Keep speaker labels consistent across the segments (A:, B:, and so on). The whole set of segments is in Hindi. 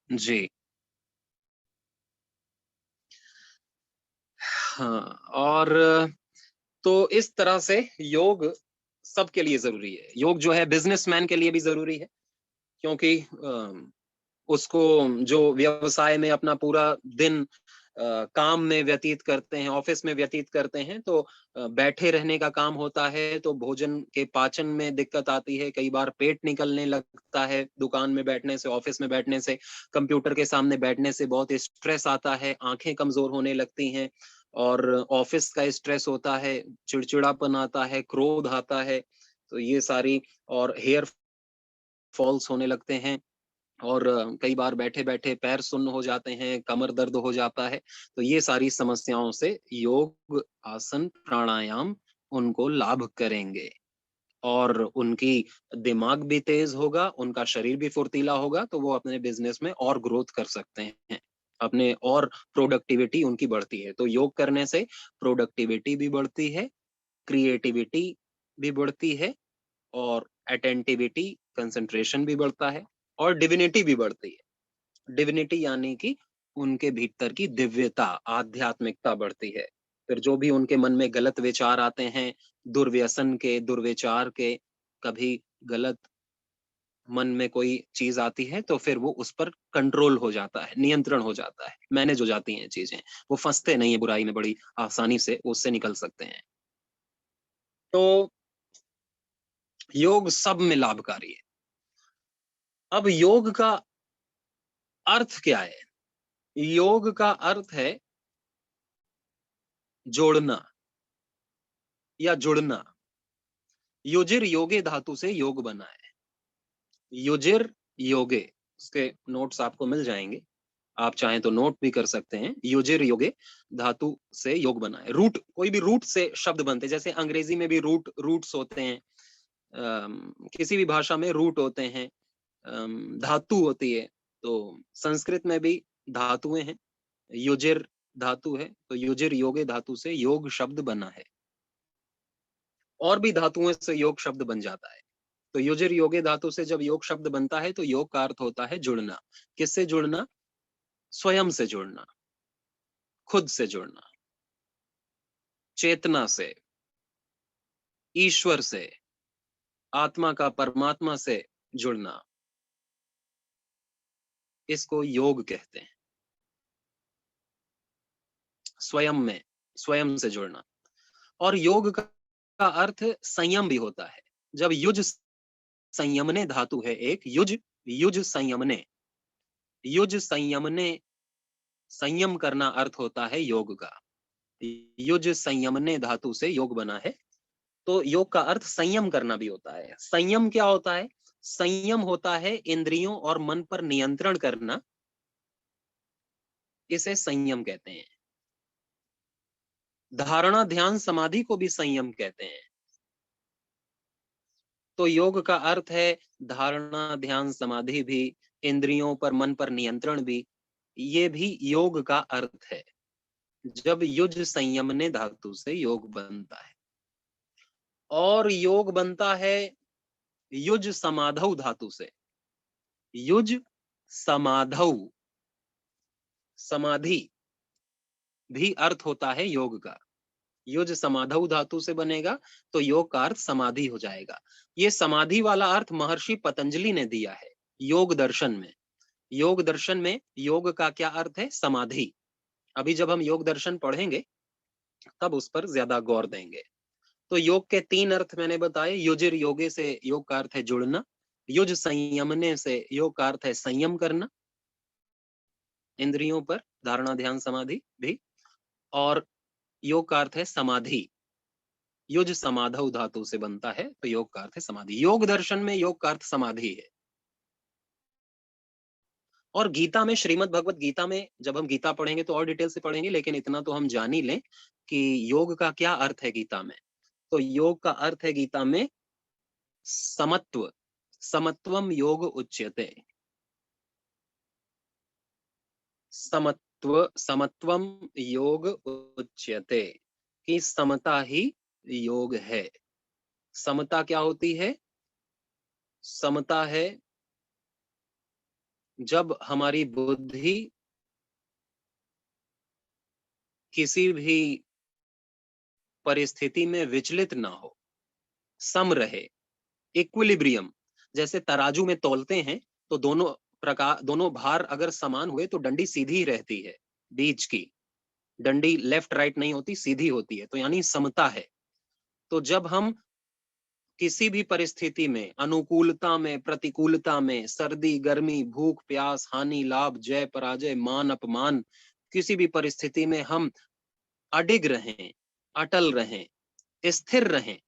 A: जी। हाँ, और तो इस तरह से योग सबके लिए ज़रूरी है। योग जो है बिज़नेसमैन के लिए भी ज़रूरी है, क्योंकि उसको जो व्यवसाय में अपना पूरा दिन काम में व्यतीत करते हैं, ऑफ़िस में व्यतीत करते हैं, तो बैठे रहने का काम होता है, तो भोजन के पाचन में दिक्कत आती है, कई बार पेट निकलने लगता है, दुकान में बैठने से, ऑफ़िस में बैठने से, कंप्यूटर के सामने बैठने से बहुत स्ट्रेस आता है, आँखें कमज़ोर होने लगती हैं और ऑफ़िस का स्ट्रेस होता है, चिड़चिड़ापन आता है, क्रोध आता है, तो ये सारी और हेयर फॉल्स होने लगते हैं। और कई बार बैठे-बैठे पैर सुन्न हो जाते हैं, कमर दर्द हो जाता है, तो ये सारी समस्याओं से योग, आसन, प्राणायाम उनको लाभ करेंगे और उनकी दिमाग भी तेज़ होगा, उनका शरीर भी फुर्तीला होगा, तो वो अपने बिज़नेस में और ग्रोथ कर सकते हैं। अपने और प्रोडक्टिविटी उनकी बढ़ती है। तो योग करने से प्रोडक्टिविटी भी बढ़ती है, क्रिएटिविटी भी बढ़ती है और अटेंटिविटी, कंसंट्रेशन भी बढ़ता है और डिविनिटी भी बढ़ती है। डिविनिटी यानी कि उनके भीतर की दिव्यता, आध्यात्मिकता बढ़ती है। फिर जो भी उनके मन में गलत विचार आते हैं, दुर्व्यसन के, दुर्विचार के, कभी गलत मन में कोई चीज़ आती है, तो फिर वो उस पर कंट्रोल हो जाता है, नियंत्रण हो जाता है, मैनेज हो जाती हैं चीज़ें। वो फँसते नहीं हैं बुराई में बड़ी आसानी से उससे निकल सकते हैं। तो योग सब में लाभकारी है। अब योग का अर्थ क्या है? योग का अर्थ है जोड़ना या जुड़ना। युजिर योगे धातु से योग बना है। युजिर योगे, इसके नोट्स आपको मिल जाएंगे। आप चाहें तो नोट भी कर सकते हैं। युजिर योगे धातु से योग बना है। रूट, कोई भी रूट से शब्द बनते हैं, जैसे अंग्रेजी में भी रूट्स होते हैं। किसी भी भाषा में रूट होते हैं, धातु होती है। तो संस्कृत में भी धातुएं हैं। युजिर धातु है, तो युजिर योगे धातु से योग शब्द बना है। और भी धातुओं से योग शब्द बन जाता है। तो युजिर योगे धातु से जब योग शब्द बनता है, तो योग का अर्थ होता है जुड़ना। किससे जुड़ना? स्वयं से जुड़ना, खुद से जुड़ना, चेतना से, ईश्वर से, आत्मा का परमात्मा से जुड़ना, इसको योग कहते हैं। स्वयं में, स्वयं से जुड़ना। और योग का अर्थ संयम भी होता है। जब युज संयमने धातु है एक, युज, युज संयमने, युज संयमने, संयम करना अर्थ होता है योग का। युज संयमने धातु से योग बना है। तो योग का अर्थ संयम करना भी होता है। संयम क्या होता है? संयम होता है इंद्रियों और मन पर नियंत्रण करना, इसे संयम कहते हैं। धारणा, ध्यान, समाधि को भी संयम कहते हैं। तो योग का अर्थ है धारणा, ध्यान, समाधि भी, इंद्रियों पर, मन पर नियंत्रण भी, ये भी योग का अर्थ है। जब युज संयमने धातु से योग बनता है। और योग बनता है युज समाधौ धातु से। युज समाधौ, समाधि भी अर्थ होता है योग का। युज समाधौ धातु से बनेगा, तो योग का अर्थ समाधि हो जाएगा। ये समाधि वाला अर्थ महर्षि पतंजलि ने दिया है योग दर्शन में। योग दर्शन में योग का क्या अर्थ है? समाधि। अभी जब हम योग दर्शन पढ़ेंगे, तब उस पर ज्यादा गौर देंगे। तो योग के तीन अर्थ मैंने बताए। युजिर योगे से योग का अर्थ है जुड़ना, युज संयमने से योग का अर्थ है संयम करना इंद्रियों पर, धारणा, ध्यान, समाधि भी, और योग का अर्थ है समाधि। युज समाधौ धातु से बनता है, तो योग का अर्थ है समाधि। योग दर्शन में योग का अर्थ समाधि है। और गीता में, श्रीमद् भगवत गीता में जब हम गीता पढ़ेंगे तो और डिटेल से पढ़ेंगे, लेकिन इतना तो हम जान ही लें कि योग का क्या अर्थ है गीता में। तो योग का अर्थ है गीता में समत्व। समत्वम योग उच्यते। समत्व, समत्वम योग उच्यते, कि समता ही योग है। समता क्या होती है? समता है जब हमारी बुद्धि किसी भी परिस्थिति में विचलित ना हो, सम रहे, इक्विलिब्रियम, जैसे तराजू में तौलते हैं तो दोनों भार अगर समान हुए तो डंडी सीधी ही रहती है, बीच की डंडी लेफ्ट राइट नहीं होती, सीधी होती है, तो यानी समता है। तो जब हम किसी भी परिस्थिति में, अनुकूलता में, प्रतिकूलता में, सर्दी गर्मी, भूख प्यास, हानि लाभ, जय पराजय, मान अपमान, किसी भी परिस्थिति में हम अडिग रहें, अटल रहें, स्थिर रहें,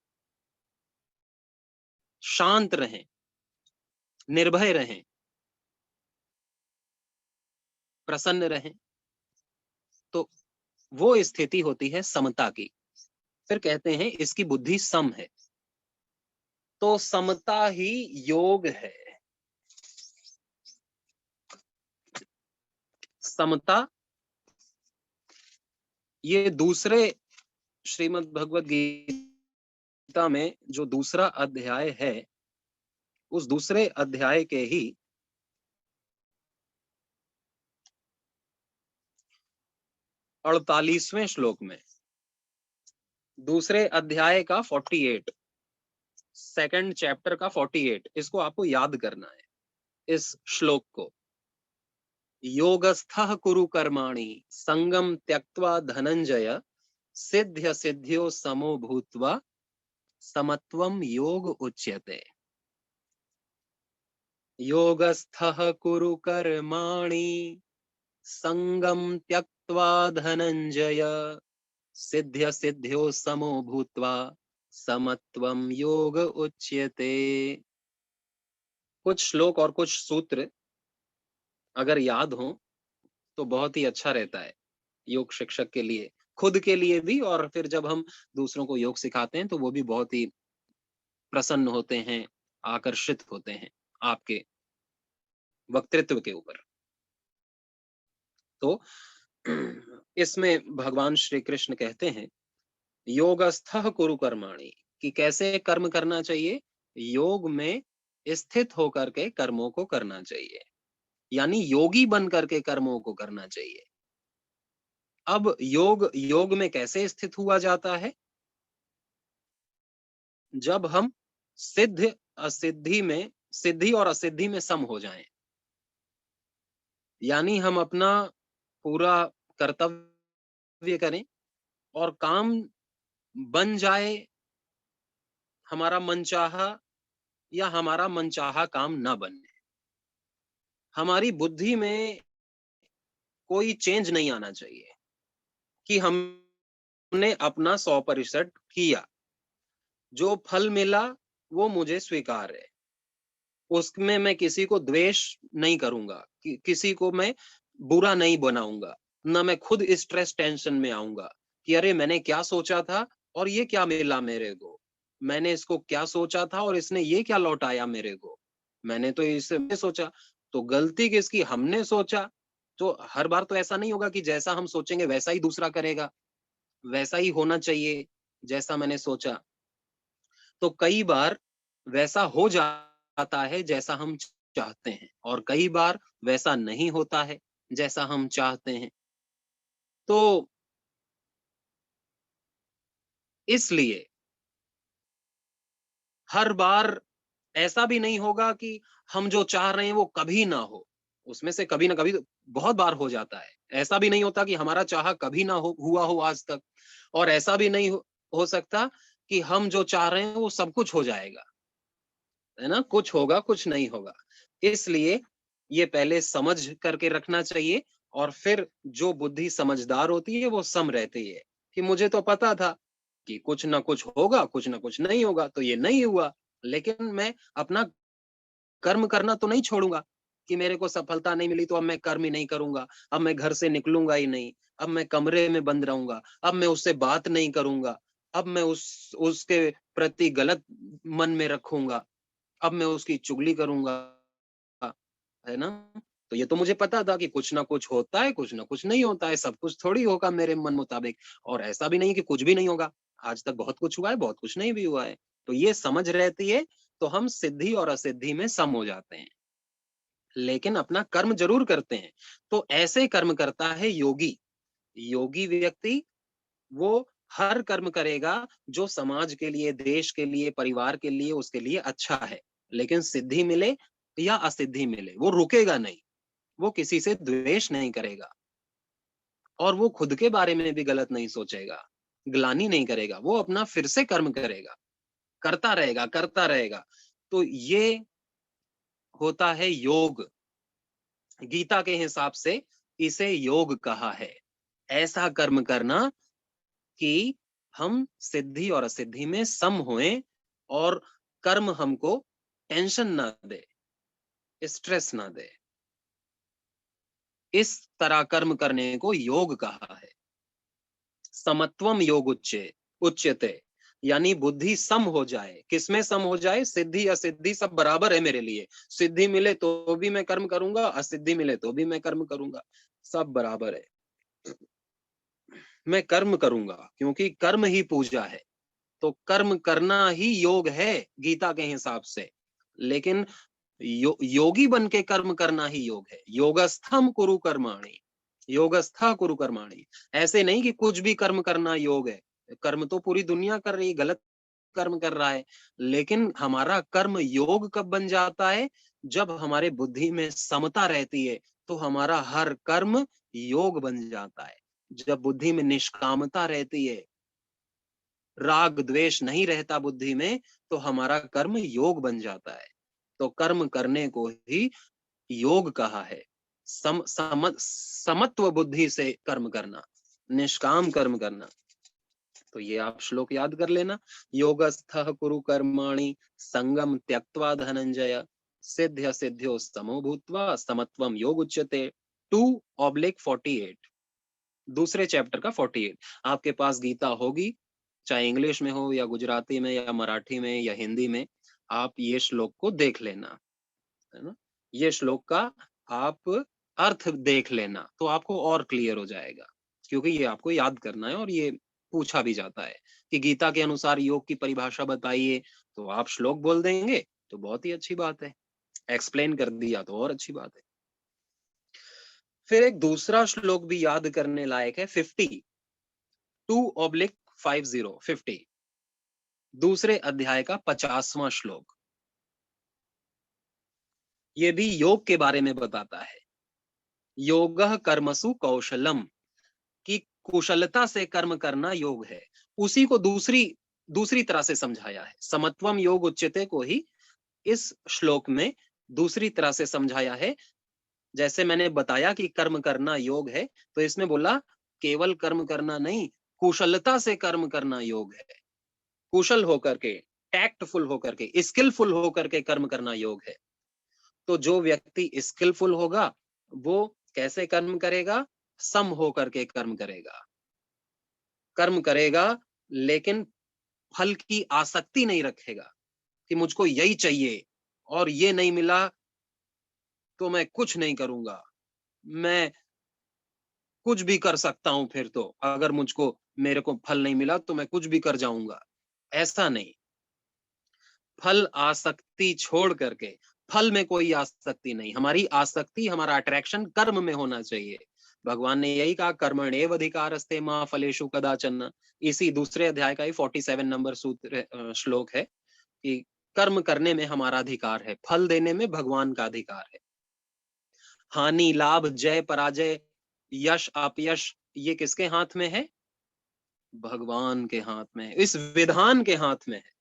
A: शांत रहें, निर्भय रहें, प्रसन्न रहें, तो वो स्थिति होती है समता की। फिर कहते हैं इसकी बुद्धि सम है, तो समता ही योग है। समता, ये दूसरे श्रीमद् भगवत गीता में जो दूसरा अध्याय है, उस दूसरे अध्याय के ही 48वें श्लोक में, दूसरे अध्याय का 48, सेकंड चैप्टर का 48, इसको आपको याद करना है इस श्लोक को। योगस्थः कुरु कर्माणि संगम त्यक्त्वा धनंजय सिद्ध्य सिद्ध्यो समो भूत्वा समत्वम योग उच्यते। योगस्थः कुरु कर्माणि संगम त्यक्त्वा धनंजय सिद्ध्य सिद्ध्यो समो भूत्वा समत्वम योग उच्यते। कुछ श्लोक और कुछ सूत्र अगर याद हो तो बहुत ही अच्छा रहता है योग शिक्षक के लिए, खुद के लिए भी, और फिर जब हम दूसरों को योग सिखाते हैं तो वो भी बहुत ही प्रसन्न होते हैं, आकर्षित होते हैं आपके वक्तृत्व के ऊपर। तो इसमें भगवान श्री कृष्ण कहते हैं योगस्थः कुरु कर्माणि, कि कैसे कर्म करना चाहिए, योग में स्थित होकर के कर्मों को करना चाहिए, यानी योगी बन करके कर्मों को करना चाहिए। अब योग में कैसे स्थित हुआ जाता है, जब हम सिद्ध असिद्धि में, सिद्धि और असिद्धि में सम हो जाएं, यानी हम अपना पूरा कर्तव्य करें और काम बन जाए हमारा मनचाहा, या हमारा मनचाहा काम ना बने। हमारी बुद्धि में कोई चेंज नहीं आना चाहिए कि हमने अपना 100% किया, जो फल मिला वो मुझे स्वीकार है, उसमें मैं किसी को द्वेष नहीं करूंगा, किसी को मैं बुरा नहीं बनाऊंगा, ना मैं खुद स्ट्रेस टेंशन में आऊंगा कि अरे मैंने क्या सोचा था और ये क्या मिला मेरे को, मैंने इसको क्या सोचा था और इसने ये क्या लौटाया मेरे को, मैंने तो इसे सोचा। तो गलती किसकी, हमने सोचा। तो हर बार तो ऐसा नहीं होगा कि जैसा हम सोचेंगे वैसा ही दूसरा करेगा, वैसा ही होना चाहिए जैसा मैंने सोचा। तो कई बार वैसा हो जाता है जैसा हम चाहते हैं, और कई बार वैसा नहीं होता है जैसा हम चाहते हैं। तो इसलिए हर बार ऐसा भी नहीं होगा कि हम जो चाह रहे हैं वो कभी ना हो, उसमें से कभी ना कभी तो बहुत बार हो जाता है। ऐसा भी नहीं होता कि हमारा चाहा कभी ना हुआ हो आज तक, और ऐसा भी नहीं हो सकता कि हम जो चाह रहे हैं वो सब कुछ हो जाएगा, है ना, कुछ होगा कुछ नहीं होगा। इसलिए ये पहले समझ करके रखना चाहिए, और फिर जो बुद्धि समझदार होती है वो सम रहती है कि मुझे तो पता था कि कुछ ना कुछ होगा, कुछ ना कुछ नहीं होगा, तो ये नहीं हुआ, लेकिन मैं अपना कर्म करना तो नहीं छोड़ूंगा कि मेरे को सफलता नहीं मिली तो अब मैं कर्म ही नहीं करूंगा, अब मैं घर से निकलूंगा ही नहीं, अब मैं कमरे में बंद रहूंगा, अब मैं उससे बात नहीं करूंगा, अब मैं उसके प्रति गलत मन में रखूंगा, अब मैं उसकी चुगली करूंगा, है ना। तो ये तो मुझे पता था कि कुछ ना कुछ होता है, कुछ ना कुछ नहीं होता है, सब कुछ थोड़ी होगा मेरे मन मुताबिक, और ऐसा भी नहीं कि कुछ भी नहीं होगा। आज तक बहुत कुछ हुआ है, बहुत कुछ नहीं भी हुआ है। तो ये समझ रहती है तो हम सिद्धि और असिद्धि में सम हो जाते हैं। लेकिन अपना कर्म जरूर करते हैं। तो ऐसे कर्म करता है योगी। योगी व्यक्ति वो हर कर्म करेगा जो समाज के लिए, देश के लिए, परिवार के लिए, उसके लिए अच्छा है। लेकिन सिद्धि मिले या असिद्धि मिले, वो रुकेगा नहीं, वो किसी से द्वेष नहीं करेगा और वो खुद के बारे में भी गलत नहीं सोचेगा, ग्लानि नहीं करेगा, वो अपना फिर से कर्म करेगा, करता रहेगा, करता रहेगा। तो ये होता है योग। गीता के हिसाब से इसे योग कहा है। ऐसा कर्म करना कि हम सिद्धि और असिद्धि में सम होएं और कर्म हमको टेंशन ना दे, स्ट्रेस ना दे। इस तरह कर्म करने को योग कहा है। समत्वम योग उच्यते, यानी बुद्धि सम हो जाए। किसमें सम हो जाए? सिद्धि असिद्धि सब बराबर है मेरे लिए। सिद्धि मिले तो भी मैं कर्म करूंगा, असिद्धि मिले तो भी मैं कर्म करूंगा, सब बराबर है। मैं कर्म करूंगा क्योंकि कर्म ही पूजा है। तो कर्म करना ही योग है गीता के हिसाब से। लेकिन योगी बन के कर्म करना ही योग है। योगस्थम कुरु कर्माणि, योगस्था कुरु कर्माणि। ऐसे नहीं कि कुछ भी कर्म करना योग है। कर्म तो पूरी दुनिया कर रही है, गलत कर्म कर रहा है। लेकिन हमारा कर्म योग कब बन जाता है? जब हमारे बुद्धि में समता रहती है तो हमारा हर कर्म योग बन जाता है। जब बुद्धि में निष्कामता रहती है, राग द्वेष नहीं रहता बुद्धि में, तो हमारा कर्म योग बन जाता है। तो कर्म करने को ही योग कहा है। समत्व बुद्धि से कर्म करना, निष्काम कर्म करना। तो ये आप श्लोक याद कर लेना। योगस्थः कुरु कर्माणि संगम त्यक्त्वा धनंजय, सिद्ध्य सिद्ध्यो समो भूत्वा समत्वम योग उच्यते। 2/48, दूसरे चैप्टर का 48। आपके पास गीता होगी, चाहे इंग्लिश में हो या गुजराती में या मराठी में या हिंदी में, आप ये श्लोक को देख लेना, है ना। ये श्लोक का आप अर्थ देख लेना तो आपको और क्लियर हो जाएगा, क्योंकि ये आपको याद करना है और ये पूछा भी जाता है कि गीता के अनुसार योग की परिभाषा बताइए। तो आप श्लोक बोल देंगे तो बहुत ही अच्छी बात है, एक्सप्लेन कर दिया तो और अच्छी बात है। फिर एक दूसरा श्लोक भी याद करने लायक है, 52/50, दूसरे अध्याय का 50वां श्लोक। ये भी योग के बारे में बताता है। योगः कर्मसु कौशलम, कि कुशलता से कर्म करना योग है। उसी को दूसरी दूसरी तरह से समझाया है। समत्वम योग उच्यते को ही इस श्लोक में दूसरी तरह से समझाया है। जैसे मैंने बताया कि कर्म करना योग है, तो इसमें बोला केवल कर्म करना नहीं, कुशलता से कर्म करना योग है। कुशल होकर के, टैक्टफुल होकर के, स्किलफुल होकर के कर्म करना योग है। तो जो व्यक्ति स्किलफुल होगा वो कैसे कर्म करेगा? सम होकर के कर्म करेगा। कर्म करेगा लेकिन फल की आसक्ति नहीं रखेगा कि मुझको यही चाहिए और ये नहीं मिला तो मैं कुछ नहीं करूंगा, मैं कुछ भी कर सकता हूं, फिर तो अगर मुझको मेरे को फल नहीं मिला तो मैं कुछ भी कर जाऊंगा। ऐसा नहीं। फल आसक्ति छोड़ करके, फल में कोई आसक्ति नहीं, हमारी आसक्ति, हमारा अट्रैक्शन कर्म में होना चाहिए। भगवान ने यही कहा, कर्मण्येव अधिकारस्ते मा फलेषु कदाचन। इसी दूसरे अध्याय का ही 47 नंबर सूत्र श्लोक है कि कर्म करने में हमारा अधिकार है, फल देने में भगवान का अधिकार है। हानि लाभ, जय पराजय, यश अपयश, ये किसके हाथ में है? भगवान के हाथ में है, इस विधान के हाथ में है।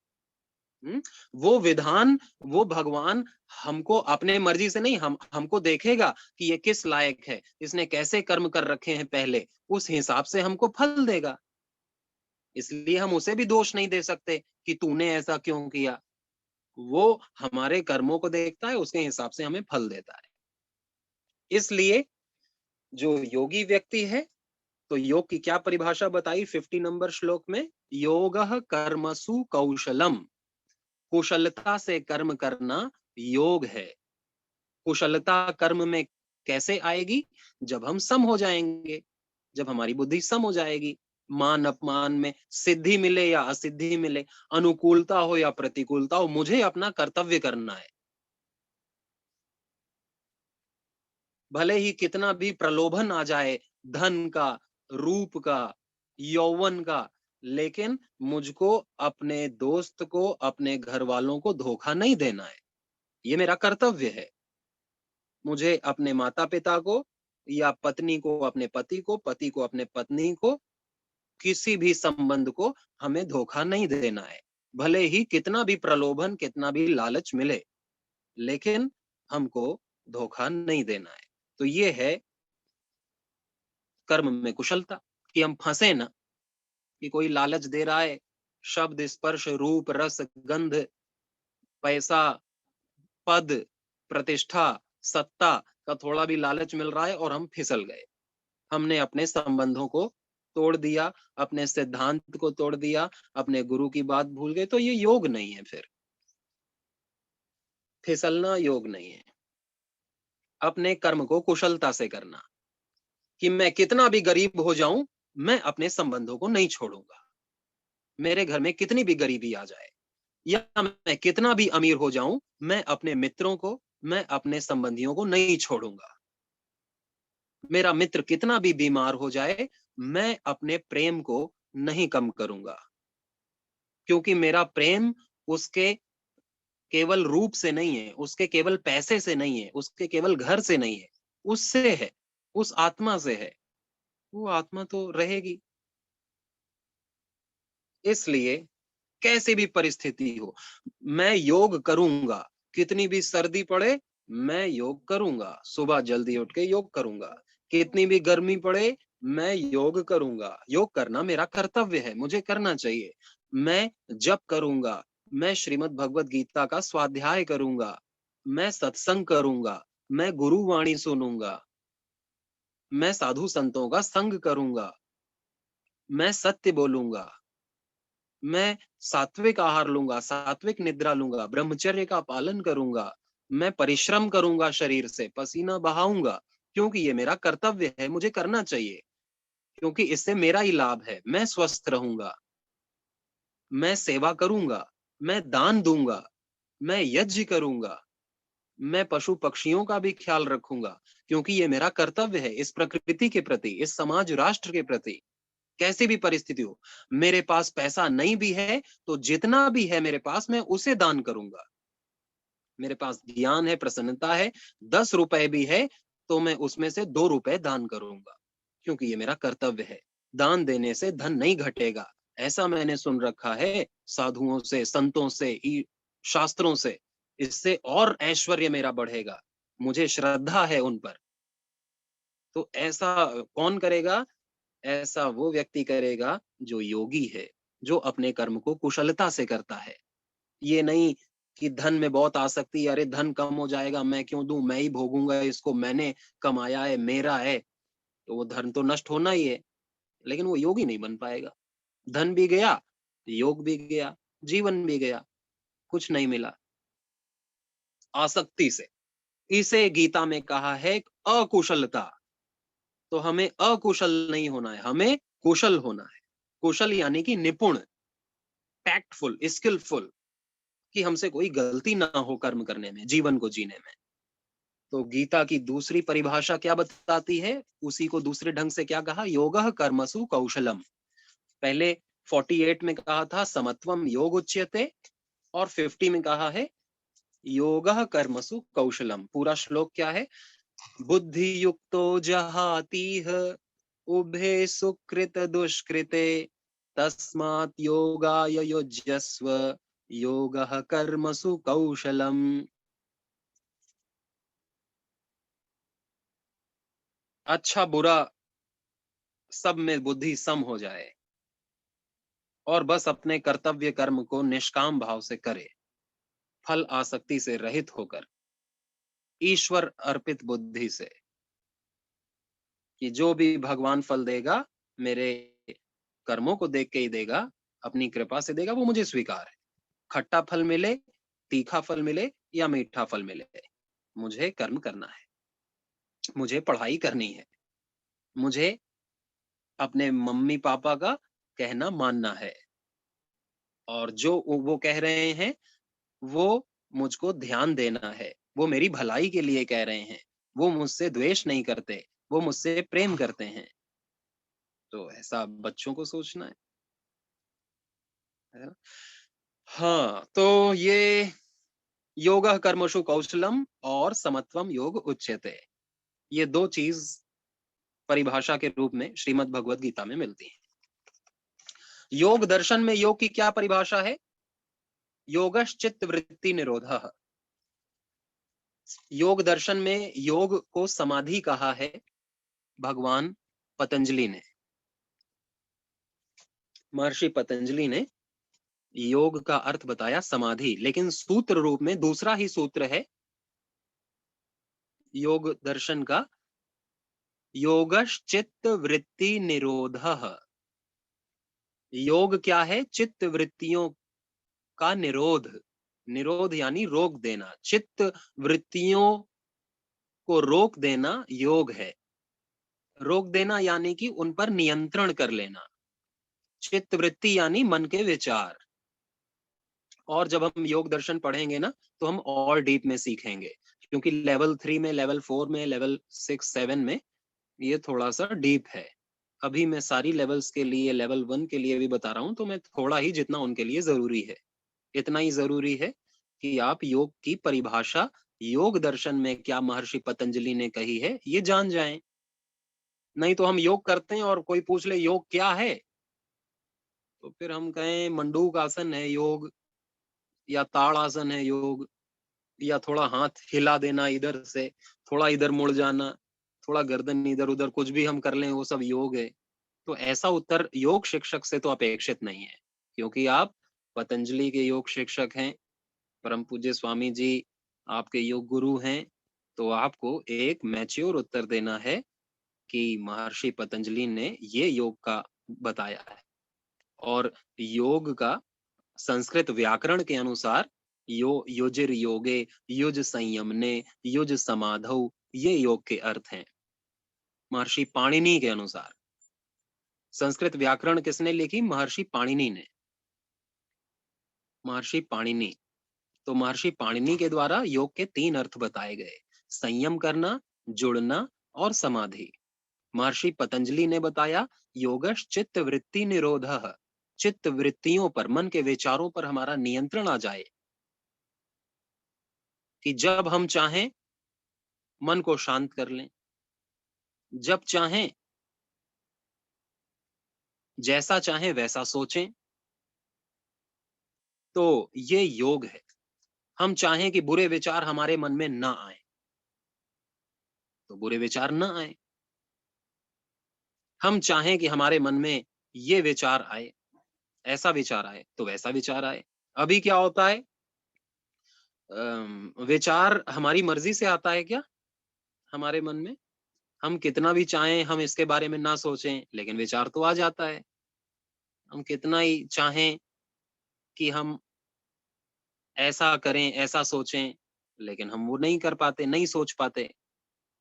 A: वो विधान, वो भगवान हमको अपने मर्जी से नहीं, हमको देखेगा कि ये किस लायक है, इसने कैसे कर्म कर रखे हैं पहले, उस हिसाब से हमको फल देगा। इसलिए हम उसे भी दोष नहीं दे सकते कि तूने ऐसा क्यों किया। वो हमारे कर्मों को देखता है, उसके हिसाब से हमें फल देता है। इसलिए जो योगी व्यक्ति है, तो योग की क्या परिभाषा बताई 50 नंबर श्लोक में? योगः कर्मसु कौशलम, कुशलता से कर्म करना योग है। कुशलता कर्म में कैसे आएगी? जब हम सम हो जाएंगे, जब हमारी बुद्धि सम हो जाएगी। मान अपमान में सिद्धि मिले या असिद्धि मिले, अनुकूलता हो या प्रतिकूलता हो, मुझे अपना कर्तव्य करना है। भले ही कितना भी प्रलोभन आ जाए, धन का, रूप का, यौवन का, लेकिन मुझको अपने दोस्त को, अपने घर वालों को धोखा नहीं देना है। ये मेरा कर्तव्य है। मुझे अपने माता-पिता को या पत्नी को अपने पति को, पति को अपने पत्नी को, किसी भी संबंध को हमें धोखा नहीं देना है। भले ही कितना भी प्रलोभन, कितना भी लालच मिले, लेकिन हमको धोखा नहीं देना है। तो ये है कर्म में कुशलता, कि हम फँसे ना, कि कोई लालच दे रहा है, शब्द, स्पर्श, रूप, रस, गंध, पैसा, पद, प्रतिष्ठा, सत्ता का थोड़ा भी लालच मिल रहा है और हम फिसल गए। हमने अपने संबंधों को तोड़ दिया, अपने सिद्धांत को तोड़ दिया, अपने गुरु की बात भूल गए, तो ये योग नहीं है फिर। फिसलना योग नहीं है। अपने कर्म को कुशलता से करना, कि मैं कितना भी गरीब हो जाऊं, मैं अपने संबंधों को नहीं छोड़ूंगा। मेरे घर में कितनी भी गरीबी आ जाए, या मैं कितना भी अमीर हो जाऊं, मैं अपने मित्रों को, मैं अपने संबंधियों को नहीं छोड़ूंगा। मेरा मित्र कितना भी बीमार हो जाए, मैं अपने प्रेम को नहीं कम करूंगा, क्योंकि मेरा प्रेम उसके केवल रूप से नहीं है, उसके केवल पैसे से नहीं है, उसके केवल घर से नहीं है, उससे है, उस आत्मा से है। वो आत्मा तो रहेगी। इसलिए कैसी भी परिस्थिति हो, मैं योग करूंगा। कितनी भी सर्दी पड़े, मैं योग करूंगा। सुबह जल्दी उठ के योग करूंगा। कितनी भी गर्मी पड़े, मैं योग करूंगा। योग करना मेरा कर्तव्य है, मुझे करना चाहिए। मैं जप करूंगा, मैं श्रीमद् भगवत गीता का स्वाध्याय करूंगा, मैं सत्संग करूंगा, मैं गुरु वाणी सुनूंगा, मैं साधु संतों का संग करूंगा, मैं सत्य बोलूंगा, मैं सात्विक आहार लूंगा, सात्विक निद्रा लूंगा, ब्रह्मचर्य का पालन करूंगा, मैं परिश्रम करूंगा, शरीर से पसीना बहाऊंगा, क्योंकि ये मेरा कर्तव्य है, मुझे करना चाहिए, क्योंकि इससे मेरा ही लाभ है। मैं स्वस्थ रहूंगा, मैं सेवा करूंगा, मैं दान दूंगा, मैं यज्ञ करूंगा, मैं पशु पक्षियों का भी ख्याल रखूंगा, क्योंकि ये मेरा कर्तव्य है, इस प्रकृति के प्रति, इस समाज राष्ट्र के प्रति। कैसी भी परिस्थिति हो, मेरे पास पैसा नहीं भी है, तो जितना भी है मेरे पास, मैं उसे दान करूंगा। मेरे पास ज्ञान है, प्रसन्नता है, 10 रुपए भी है, तो मैं उसमें से 2 रुपए दान करूंगा, क्योंकि ये मेरा कर्तव्य है। दान देने से धन नहीं घटेगा, ऐसा मैंने सुन रखा है साधुओं से, संतों से, शास्त्रों से। इससे और ऐश्वर्य मेरा बढ़ेगा, मुझे श्रद्धा है उन पर। तो ऐसा कौन करेगा? ऐसा वो व्यक्ति करेगा जो योगी है, जो अपने कर्म को कुशलता से करता है। ये नहीं कि धन में बहुत आसक्ति है, अरे धन कम हो जाएगा, मैं क्यों दूँ? मैं ही भोगूँगा इसको, मैंने कमाया है, मेरा है, तो वो धन तो नष्ट होना ही है, लेकिन वो योगी नहीं बन पाएगा। धन भी गया, योग भी गया, जीवन भी गया, कुछ नहीं मिला, आसक्ति से। इसे गीता में कहा है अकुशलता। तो हमें अकुशल नहीं होना है, हमें कुशल होना है। कुशल यानी कि निपुण, टैक्टफुल, स्किलफुल, कि हमसे कोई गलती ना हो कर्म करने में, जीवन को जीने में। तो गीता की दूसरी परिभाषा क्या बताती है? उसी को दूसरे ढंग से क्या कहा? योगः कर्मसु कौशलम। पहले 48 में कहा था समत्वम योग उच्यते, और 50 में कहा है योगः कर्मसु कौशलम। पूरा श्लोक क्या है? बुद्धि युक्तो जहातीह उभे सुकृत दुष्कृते तस्मात् योगाय युज्यस्व योगः कर्मसु कौशलम। अच्छा बुरा सब में बुद्धि सम हो जाए, और बस अपने कर्तव्य कर्म को निष्काम भाव से करे, फल आसक्ति से रहित होकर, ईश्वर अर्पित बुद्धि से, कि जो भी भगवान फल देगा, मेरे कर्मों को देख के ही देगा, अपनी कृपा से देगा, वो मुझे स्वीकार है। खट्टा फल मिले, तीखा फल मिले या मीठा फल मिले, मुझे कर्म करना है, मुझे पढ़ाई करनी है, मुझे अपने मम्मी पापा का कहना मानना है, और जो वो कह रहे हैं वो मुझको ध्यान देना है, वो मेरी भलाई के लिए कह रहे हैं, वो मुझसे द्वेष नहीं करते, वो मुझसे प्रेम करते हैं। तो ऐसा बच्चों को सोचना है ना? हाँ, तो ये योगः कर्मसु कौशलम और समत्वम योग उच्यते। ये 2 चीज़ परिभाषा के रूप में श्रीमद् भगवत गीता में मिलती है। योग दर्शन में योग की क्या परिभाषा है? योगश्चित्त वृत्ति निरोधः। योग दर्शन में योग को समाधि कहा है भगवान पतंजलि ने। महर्षि पतंजलि ने योग का अर्थ बताया समाधि, लेकिन सूत्र रूप में दूसरा ही सूत्र है योग दर्शन का, योगश्चित्त वृत्ति निरोधः। योग क्या है? चित्त वृत्तियों का निरोध। निरोध यानी रोक देना, चित्त वृत्तियों को रोक देना योग है। रोक देना यानी कि उन पर नियंत्रण कर लेना। चित्त वृत्ति यानी मन के विचार। और जब हम योग दर्शन पढ़ेंगे ना, तो हम और डीप में सीखेंगे, क्योंकि लेवल 3 में, लेवल 4 में, लेवल 6 7 में ये थोड़ा सा डीप है। अभी मैं सारी लेवल्स के लिए, लेवल 1 के लिए भी बता रहा हूं, तो मैं थोड़ा ही जितना उनके लिए जरूरी है, इतना ही जरूरी है कि आप योग की परिभाषा, योग दर्शन में क्या महर्षि पतंजलि ने कही है, ये जान जाएं। नहीं तो हम योग करते हैं और कोई पूछ ले योग क्या है, तो फिर हम कहें मंडूक आसन है योग, या ताड़ आसन है योग, या थोड़ा हाथ हिला देना इधर से, थोड़ा इधर मुड़ जाना, थोड़ा गर्दन इधर उधर, कुछ भी हम कर लें वो सब योग है। तो ऐसा उत्तर योग शिक्षक से तो अपेक्षित नहीं है, क्योंकि आप पतंजलि के योग शिक्षक हैं, परम पूज्य स्वामी जी आपके योग गुरु हैं। तो आपको एक मैच्योर उत्तर देना है कि महर्षि पतंजलि ने ये योग का बताया है। और योग का संस्कृत व्याकरण के अनुसार युजिर योगे, युज संयमने, युज समाधौ, ये योग के अर्थ हैं महर्षि पाणिनि के अनुसार। संस्कृत व्याकरण किसने लिखी? महर्षि पाणिनि ने। महर्षि पाणिनि। तो महर्षि पाणिनि के द्वारा योग के 3 अर्थ बताए गए, संयम करना, जुड़ना और समाधि। महर्षि पतंजलि ने बताया योगश चित्त वृत्ति निरोधः। चित्त वृत्तियों पर, मन के विचारों पर हमारा नियंत्रण आ जाए, कि जब हम चाहें मन को शांत कर लें, जब चाहें जैसा चाहें वैसा सोचें। तो ये योग है। हम चाहें कि बुरे विचार हमारे मन में ना आए, तो बुरे विचार ना आए। हम चाहें कि हमारे मन में ये विचार आए, ऐसा विचार आए, तो वैसा विचार आए। अभी क्या होता है, विचार हमारी मर्जी से आता है क्या हमारे मन में? हम कितना भी चाहें हम इसके बारे में ना सोचें, लेकिन विचार तो आ जाता है। हम कितना ही चाहें कि हम ऐसा करें, ऐसा सोचें, लेकिन हम वो नहीं कर पाते, नहीं सोच पाते।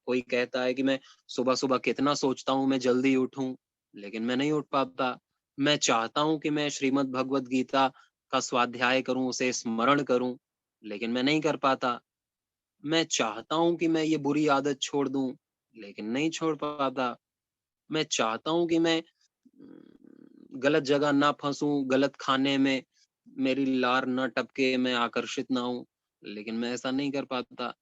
A: कोई कहता है कि मैं सुबह-सुबह कितना सोचता हूँ मैं जल्दी उठूँ, लेकिन मैं नहीं उठ पाता। मैं चाहता हूँ कि मैं श्रीमद् भगवत गीता का स्वाध्याय करूँ, उसे स्मरण करूँ, लेकिन मैं नहीं कर पाता। मैं चाहता हूँ कि मैं ये बुरी आदत छोड़ दूँ, लेकिन नहीं छोड़ पाता। मैं चाहता हूँ कि मैं गलत जगह ना फँसूँ, गलत खाने में मेरी लार ना टपके, मैं आकर्षित ना हूँ, लेकिन मैं ऐसा नहीं कर पाता।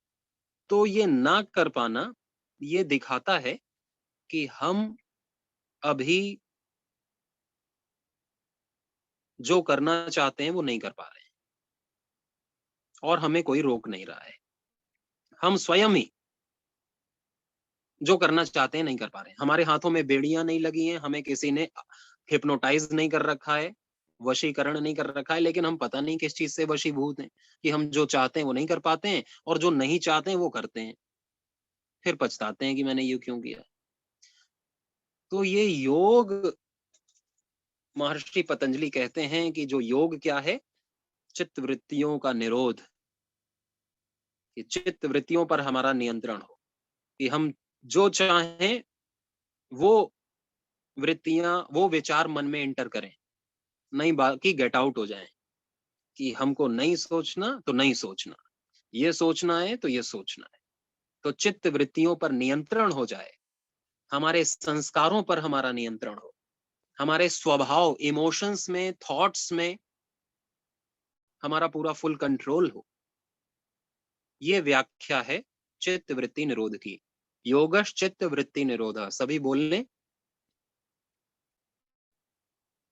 A: तो ये ना कर पाना, ये दिखाता है कि हम अभी जो करना चाहते हैं वो नहीं कर पा रहे हैं, और हमें कोई रोक नहीं रहा है। हम स्वयं ही जो करना चाहते हैं नहीं कर पा रहे हैं। हमारे हाथों में बेड़ियां नहीं लगी हैं, हमें किसी ने हिप्नोटाइज नहीं कर रखा है, वशीकरण नहीं कर रखा है, लेकिन हम पता नहीं किस चीज से वशीभूत हैं कि हम जो चाहते हैं वो नहीं कर पाते हैं, और जो नहीं चाहते हैं वो करते हैं। फिर पछताते हैं कि मैंने ये क्यों किया। तो ये योग, महर्षि पतंजलि कहते हैं कि जो योग क्या है, चित्त वृत्तियों का निरोध, कि चित्त वृत्तियों पर हमारा नियंत्रण हो, कि हम जो चाहें वो वृत्तियां, वो विचार मन में एंटर करें, नहीं बाकी गेट आउट हो जाएं। कि हमको नहीं सोचना तो नहीं सोचना, ये सोचना है तो ये सोचना है। तो चित्त वृत्तियों पर नियंत्रण हो जाए, हमारे संस्कारों पर हमारा नियंत्रण हो, हमारे स्वभाव, इमोशंस में, थॉट्स में हमारा पूरा फुल कंट्रोल हो, ये व्याख्या है चित्त वृत्ति निरोध की। योगश चित्त वृत्ति निरोध, सभी बोल लें,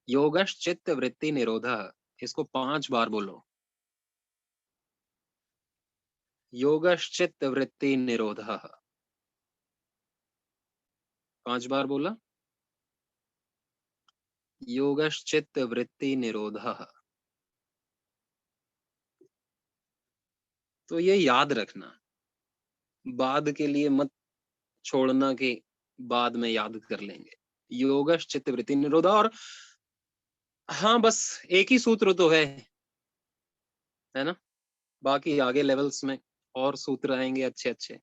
A: योगश चित्त वृत्ति निरोध, इसको 5 बार बोलो। योगश चित्त वृत्ति निरोध, 5 बार बोला, योगश चित्त वृत्ति निरोध। तो ये याद रखना, बाद के लिए मत छोड़ना कि बाद में याद कर लेंगे। योगश चित्त वृत्ति निरोध। और हाँ, बस एक ही सूत्र तो है ना? बाकी आगे लेवल्स में और सूत्र आएंगे अच्छे अच्छे।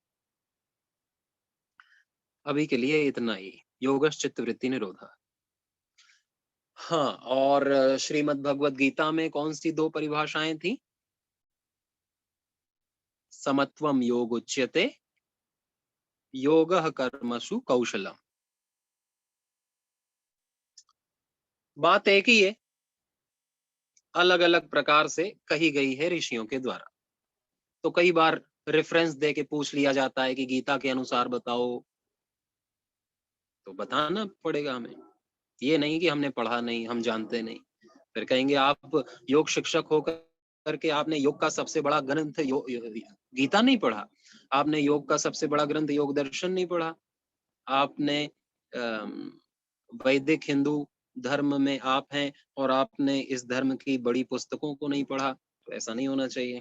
A: अभी के लिए इतना ही, योगश चित्त वृत्ति निरोध। हाँ, और श्रीमद् भगवद गीता में कौन सी 2 परिभाषाएं थी? समत्वम योग उच्यते, योगः कर्मसु कौशलम। बात एक ही है, अलग अलग प्रकार से कही गई है ऋषियों के द्वारा। तो कई बार रेफरेंस दे के पूछ लिया जाता है कि गीता के अनुसार बताओ, तो बताना पड़ेगा हमें। ये नहीं कि हमने पढ़ा नहीं, हम जानते नहीं। फिर कहेंगे आप योग शिक्षक होकर करके आपने योग का सबसे बड़ा ग्रंथ गीता नहीं पढ़ा, आपने योग का सबसे बड़ा ग्रंथ योग दर्शन नहीं पढ़ा, आपने वैदिक हिंदू धर्म में आप हैं और आपने इस धर्म की बड़ी पुस्तकों को नहीं पढ़ा। तो ऐसा नहीं होना चाहिए।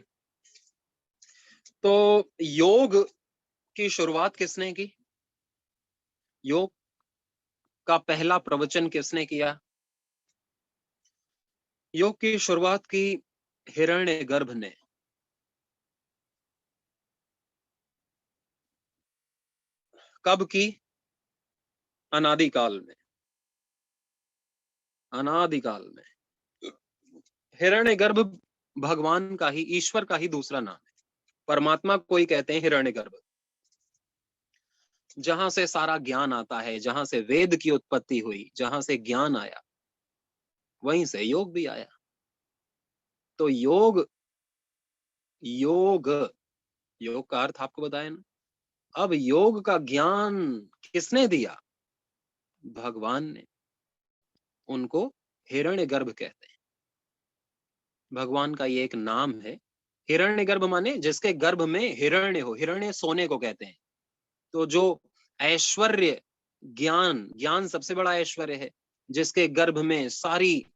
A: तो योग की शुरुआत किसने की? योग का पहला प्रवचन किसने किया? योग की शुरुआत की हिरण्यगर्भ ने। कब की? अनादिकाल में। अनादिकाल में। हिरण्यगर्भ भगवान का ही, ईश्वर का ही दूसरा नाम है। परमात्मा को ही कहते हैं हिरण्यगर्भ। जहां से सारा ज्ञान आता है, जहां से वेद की उत्पत्ति हुई, जहां से ज्ञान आया, वहीं से योग भी आया। तो योग, योग, योग का अर्थ आपको बताया ना। अब योग का ज्ञान किसने दिया? भगवान ने। उनको हिरण्यगर्भ कहते हैं। भगवान का ये एक नाम है। हिरण्यगर्भ माने जिसके गर्भ में हिरण्य हो। हिरण्य सोने को कहते हैं। तो जो ऐश्वर्य, ज्ञान, ज्ञान सबसे बड़ा ऐश्वर्य है, जिसके गर्भ में सारी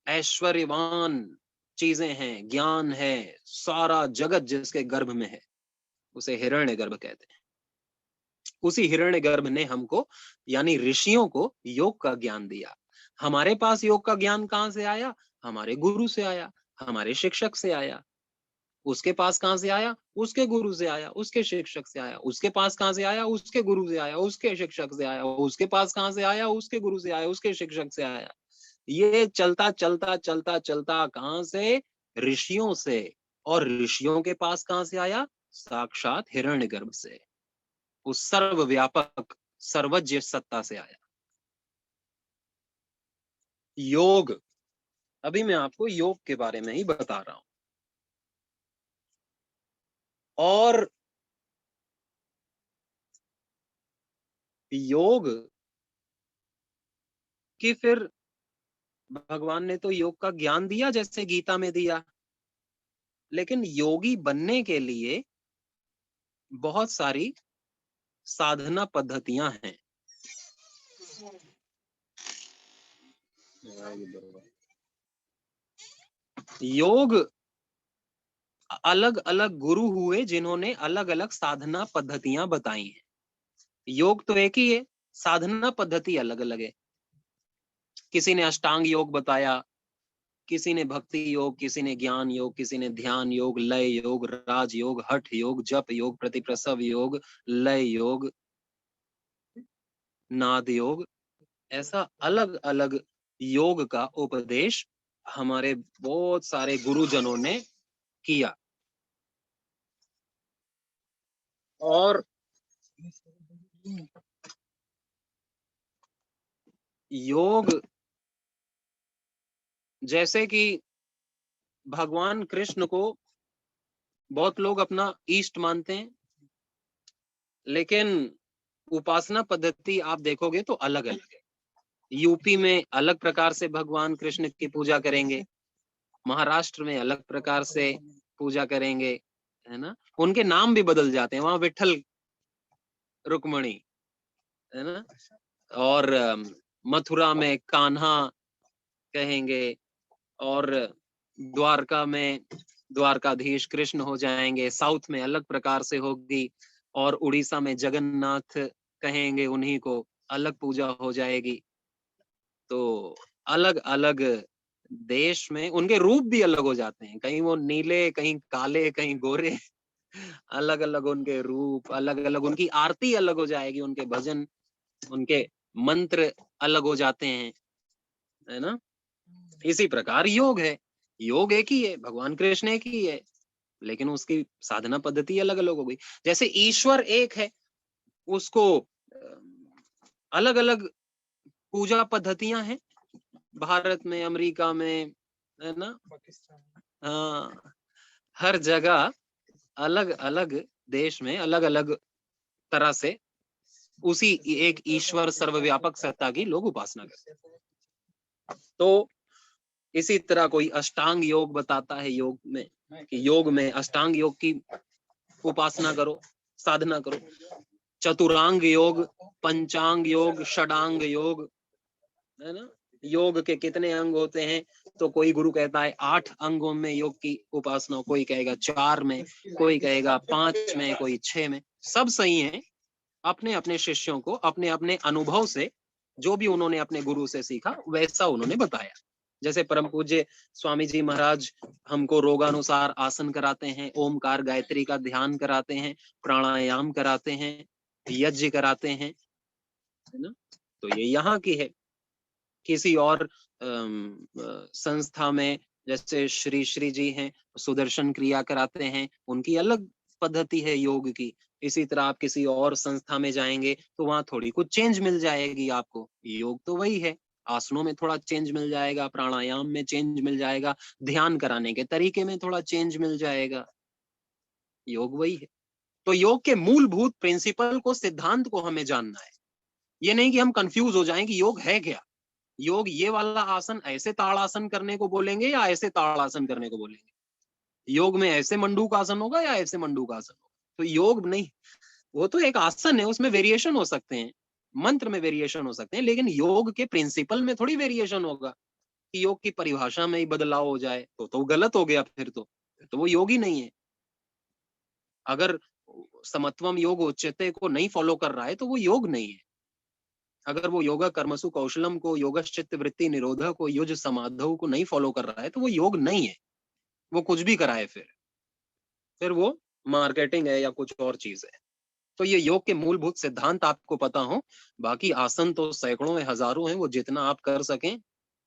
A: ऐश्वर्यवान चीजें हैं, ज्ञान है, सारा जगत जिसके गर्भ में है, उसे हिरण्यगर्भ कहते हैं। उसी हिरण्यगर्भ ने हमको, यानी ऋषियों को, योग का ज्ञान दिया। हमारे पास योग का ज्ञान कहां से आया? हमारे गुरु से आया, हमारे शिक्षक से आया। उसके पास कहां से आया? उसके गुरु से आया, उसके शिक्षक से आया। उसके पास कहां से आया? उसके गुरु से आया, उसके शिक्षक से आया। उसके पास कहां से आया? उसके गुरु से आया, उसके शिक्षक से आया। ये चलता चलता चलता चलता कहां से? ऋषियों से। और ऋषियों के पास कहां से आया? साक्षात हिरण्यगर्भ से, उस सर्वव्यापक सर्वज्ञ सत्ता से आया। योग, अभी मैं आपको योग के बारे में ही बता रहा हूं। और योग की फिर भगवान ने तो योग का ज्ञान दिया जैसे गीता में दिया, लेकिन योगी बनने के लिए बहुत सारी साधना पद्धतियां हैं। योग, अलग अलग गुरु हुए जिन्होंने अलग अलग साधना पद्धतियां बताई हैं। योग तो एक ही है, साधना पद्धति अलग अलग है। किसी ने अष्टांग योग बताया, किसी ने भक्ति योग, किसी ने ज्ञान योग, किसी ने ध्यान योग, लय योग, राज योग, हठ योग, जप योग, प्रतिप्रसव योग, लय योग, नाद योग। ऐसा अलग अलग योग का उपदेश हमारे बहुत सारे गुरुजनों ने किया। और योग जैसे कि भगवान कृष्ण को बहुत लोग अपना इष्ट मानते हैं, लेकिन उपासना पद्धति आप देखोगे तो अलग अलग है। यूपी में अलग प्रकार से भगवान कृष्ण की पूजा करेंगे, महाराष्ट्र में अलग प्रकार से पूजा करेंगे, है ना। उनके नाम भी बदल जाते हैं, वहां विठल रुक्मणी, है ना, और मथुरा में कान्हा कहेंगे, और द्वारका में द्वारकाधीश कृष्ण हो जाएंगे, साउथ में अलग प्रकार से होगी, और उड़ीसा में जगन्नाथ कहेंगे, उन्हीं को अलग पूजा हो जाएगी। तो अलग अलग देश में उनके रूप भी अलग हो जाते हैं, कहीं वो नीले, कहीं काले, कहीं गोरे, अलग अलग उनके रूप, अलग अलग उनकी आरती अलग हो जाएगी, उनके भजन, उनके मंत्र अलग हो जाते हैं, है ना। इसी प्रकार योग है, योग एक ही है, भगवान कृष्ण एक ही है, लेकिन उसकी साधना पद्धति अलग अलग हो गई। जैसे ईश्वर एक है, उसको अलग अलग पूजा पद्धतियां हैं, भारत में, अमेरिका में, है ना, हाँ, हर जगह अलग अलग देश में अलग अलग तरह से उसी एक ईश्वर सर्वव्यापक सत्ता की लोग उपासना करते हैं। तो इसी तरह कोई अष्टांग योग बताता है योग में, कि योग में अष्टांग योग की उपासना करो, साधना करो, चतुरांग योग, पंचांग योग, षडांग योग, है ना। योग के कितने अंग होते हैं, तो कोई गुरु कहता है 8 अंगों में योग की उपासना, कोई कहेगा 4 में, कोई कहेगा 5 में, कोई 6 में, सब सही है। अपने अपने शिष्यों को अपने अपने अनुभव से, जो भी उन्होंने अपने गुरु से सीखा वैसा उन्होंने बताया। जैसे परम पूज्य स्वामी जी महाराज हमको रोगानुसार आसन कराते हैं, ओमकार गायत्री का ध्यान कराते हैं, प्राणायाम कराते हैं, यज्ञ कराते हैं, है ना। तो ये यहाँ की है। किसी और संस्था में जैसे श्री श्री जी हैं, सुदर्शन क्रिया कराते हैं, उनकी अलग पद्धति है योग की। इसी तरह आप किसी और संस्था में जाएंगे तो वहां थोड़ी कुछ चेंज मिल जाएगी आपको, योग तो वही है, आसनों में थोड़ा चेंज मिल जाएगा, प्राणायाम में चेंज मिल जाएगा, ध्यान कराने के तरीके में थोड़ा चेंज मिल जाएगा, योग वही है। तो योग के मूलभूत प्रिंसिपल को, सिद्धांत को हमें जानना है। ये नहीं कि हम कंफ्यूज हो जाएं कि योग है क्या। योग ये वाला आसन ऐसे ताड़ासन करने को बोलेंगे या ऐसे ताड़ासन करने को बोलेंगे, योग में ऐसे मंडूक आसन होगा या ऐसे मंडूक आसन होगा। तो योग नहीं, वो तो एक आसन है, उसमें वेरिएशन हो सकते हैं, मंत्र में वेरिएशन हो सकते हैं, लेकिन योग के प्रिंसिपल में थोड़ी वेरिएशन होगा कि योग की परिभाषा में ही बदलाव हो जाए, तो गलत हो गया, फिर तो वो योग ही नहीं है। अगर समत्वम योग उच्चते को नहीं फॉलो कर रहा है तो वो योग नहीं है। अगर वो योगा कर्मसु कौशलम को, योगश्चित्त वृत्ति निरोधक को, युज समाधौ को नहीं फॉलो कर रहा है तो वो योग नहीं है, वो कुछ भी कराए, फिर वो मार्केटिंग है या कुछ और चीज है। तो ये योग के मूलभूत सिद्धांत आपको पता हो, बाकी आसन तो सैकड़ों में हजारों हैं, वो जितना आप कर सकें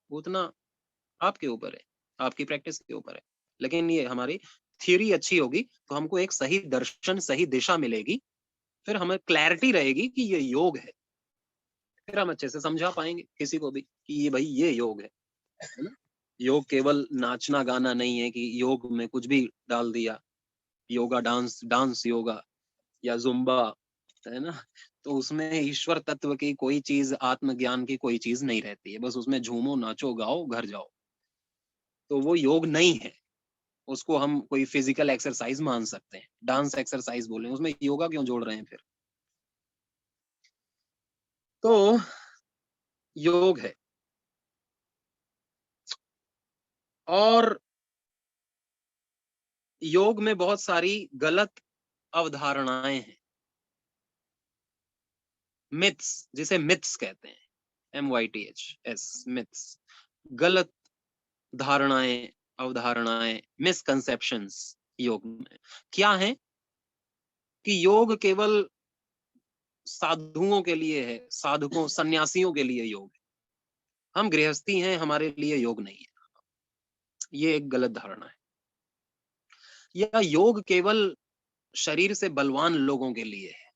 A: उतना आपके ऊपर है, आपकी प्रैक्टिस के ऊपर है। लेकिन ये हमारी थियरी अच्छी होगी तो हमको एक सही दर्शन, सही दिशा मिलेगी, फिर हमें क्लैरिटी रहेगी कि ये योग है, फिर हम अच्छे से समझा पाएंगे किसी को भी कि ये भाई ये योग है ना। योग केवल नाचना गाना नहीं है कि योग में कुछ भी डाल दिया, योगा डांस, डांस योगा या जुम्बा, है ना, तो उसमें ईश्वर तत्व की कोई चीज, आत्मज्ञान की कोई चीज नहीं रहती है, बस उसमें झूमो, नाचो, गाओ, घर जाओ, तो वो योग नहीं है। उसको हम कोई फिजिकल एक्सरसाइज मान सकते हैं, डांस एक्सरसाइज बोले, उसमें योगा क्यों जोड़ रहे हैं फिर। तो योग है। और योग में बहुत सारी गलत अवधारणाएं हैं, मिथ्स, जिसे मिथ्स कहते हैं, MYTHS, मिथ्स, गलत धारणाएं, अवधारणाएं, मिसकंसेप्शंस योग में क्या है, कि योग केवल साधुओं के लिए है, साधुकों, सन्यासियों के लिए योग है, हम गृहस्थी हैं, हमारे लिए योग नहीं है, ये एक गलत धारणा है। या योग केवल शरीर से बलवान लोगों के लिए है,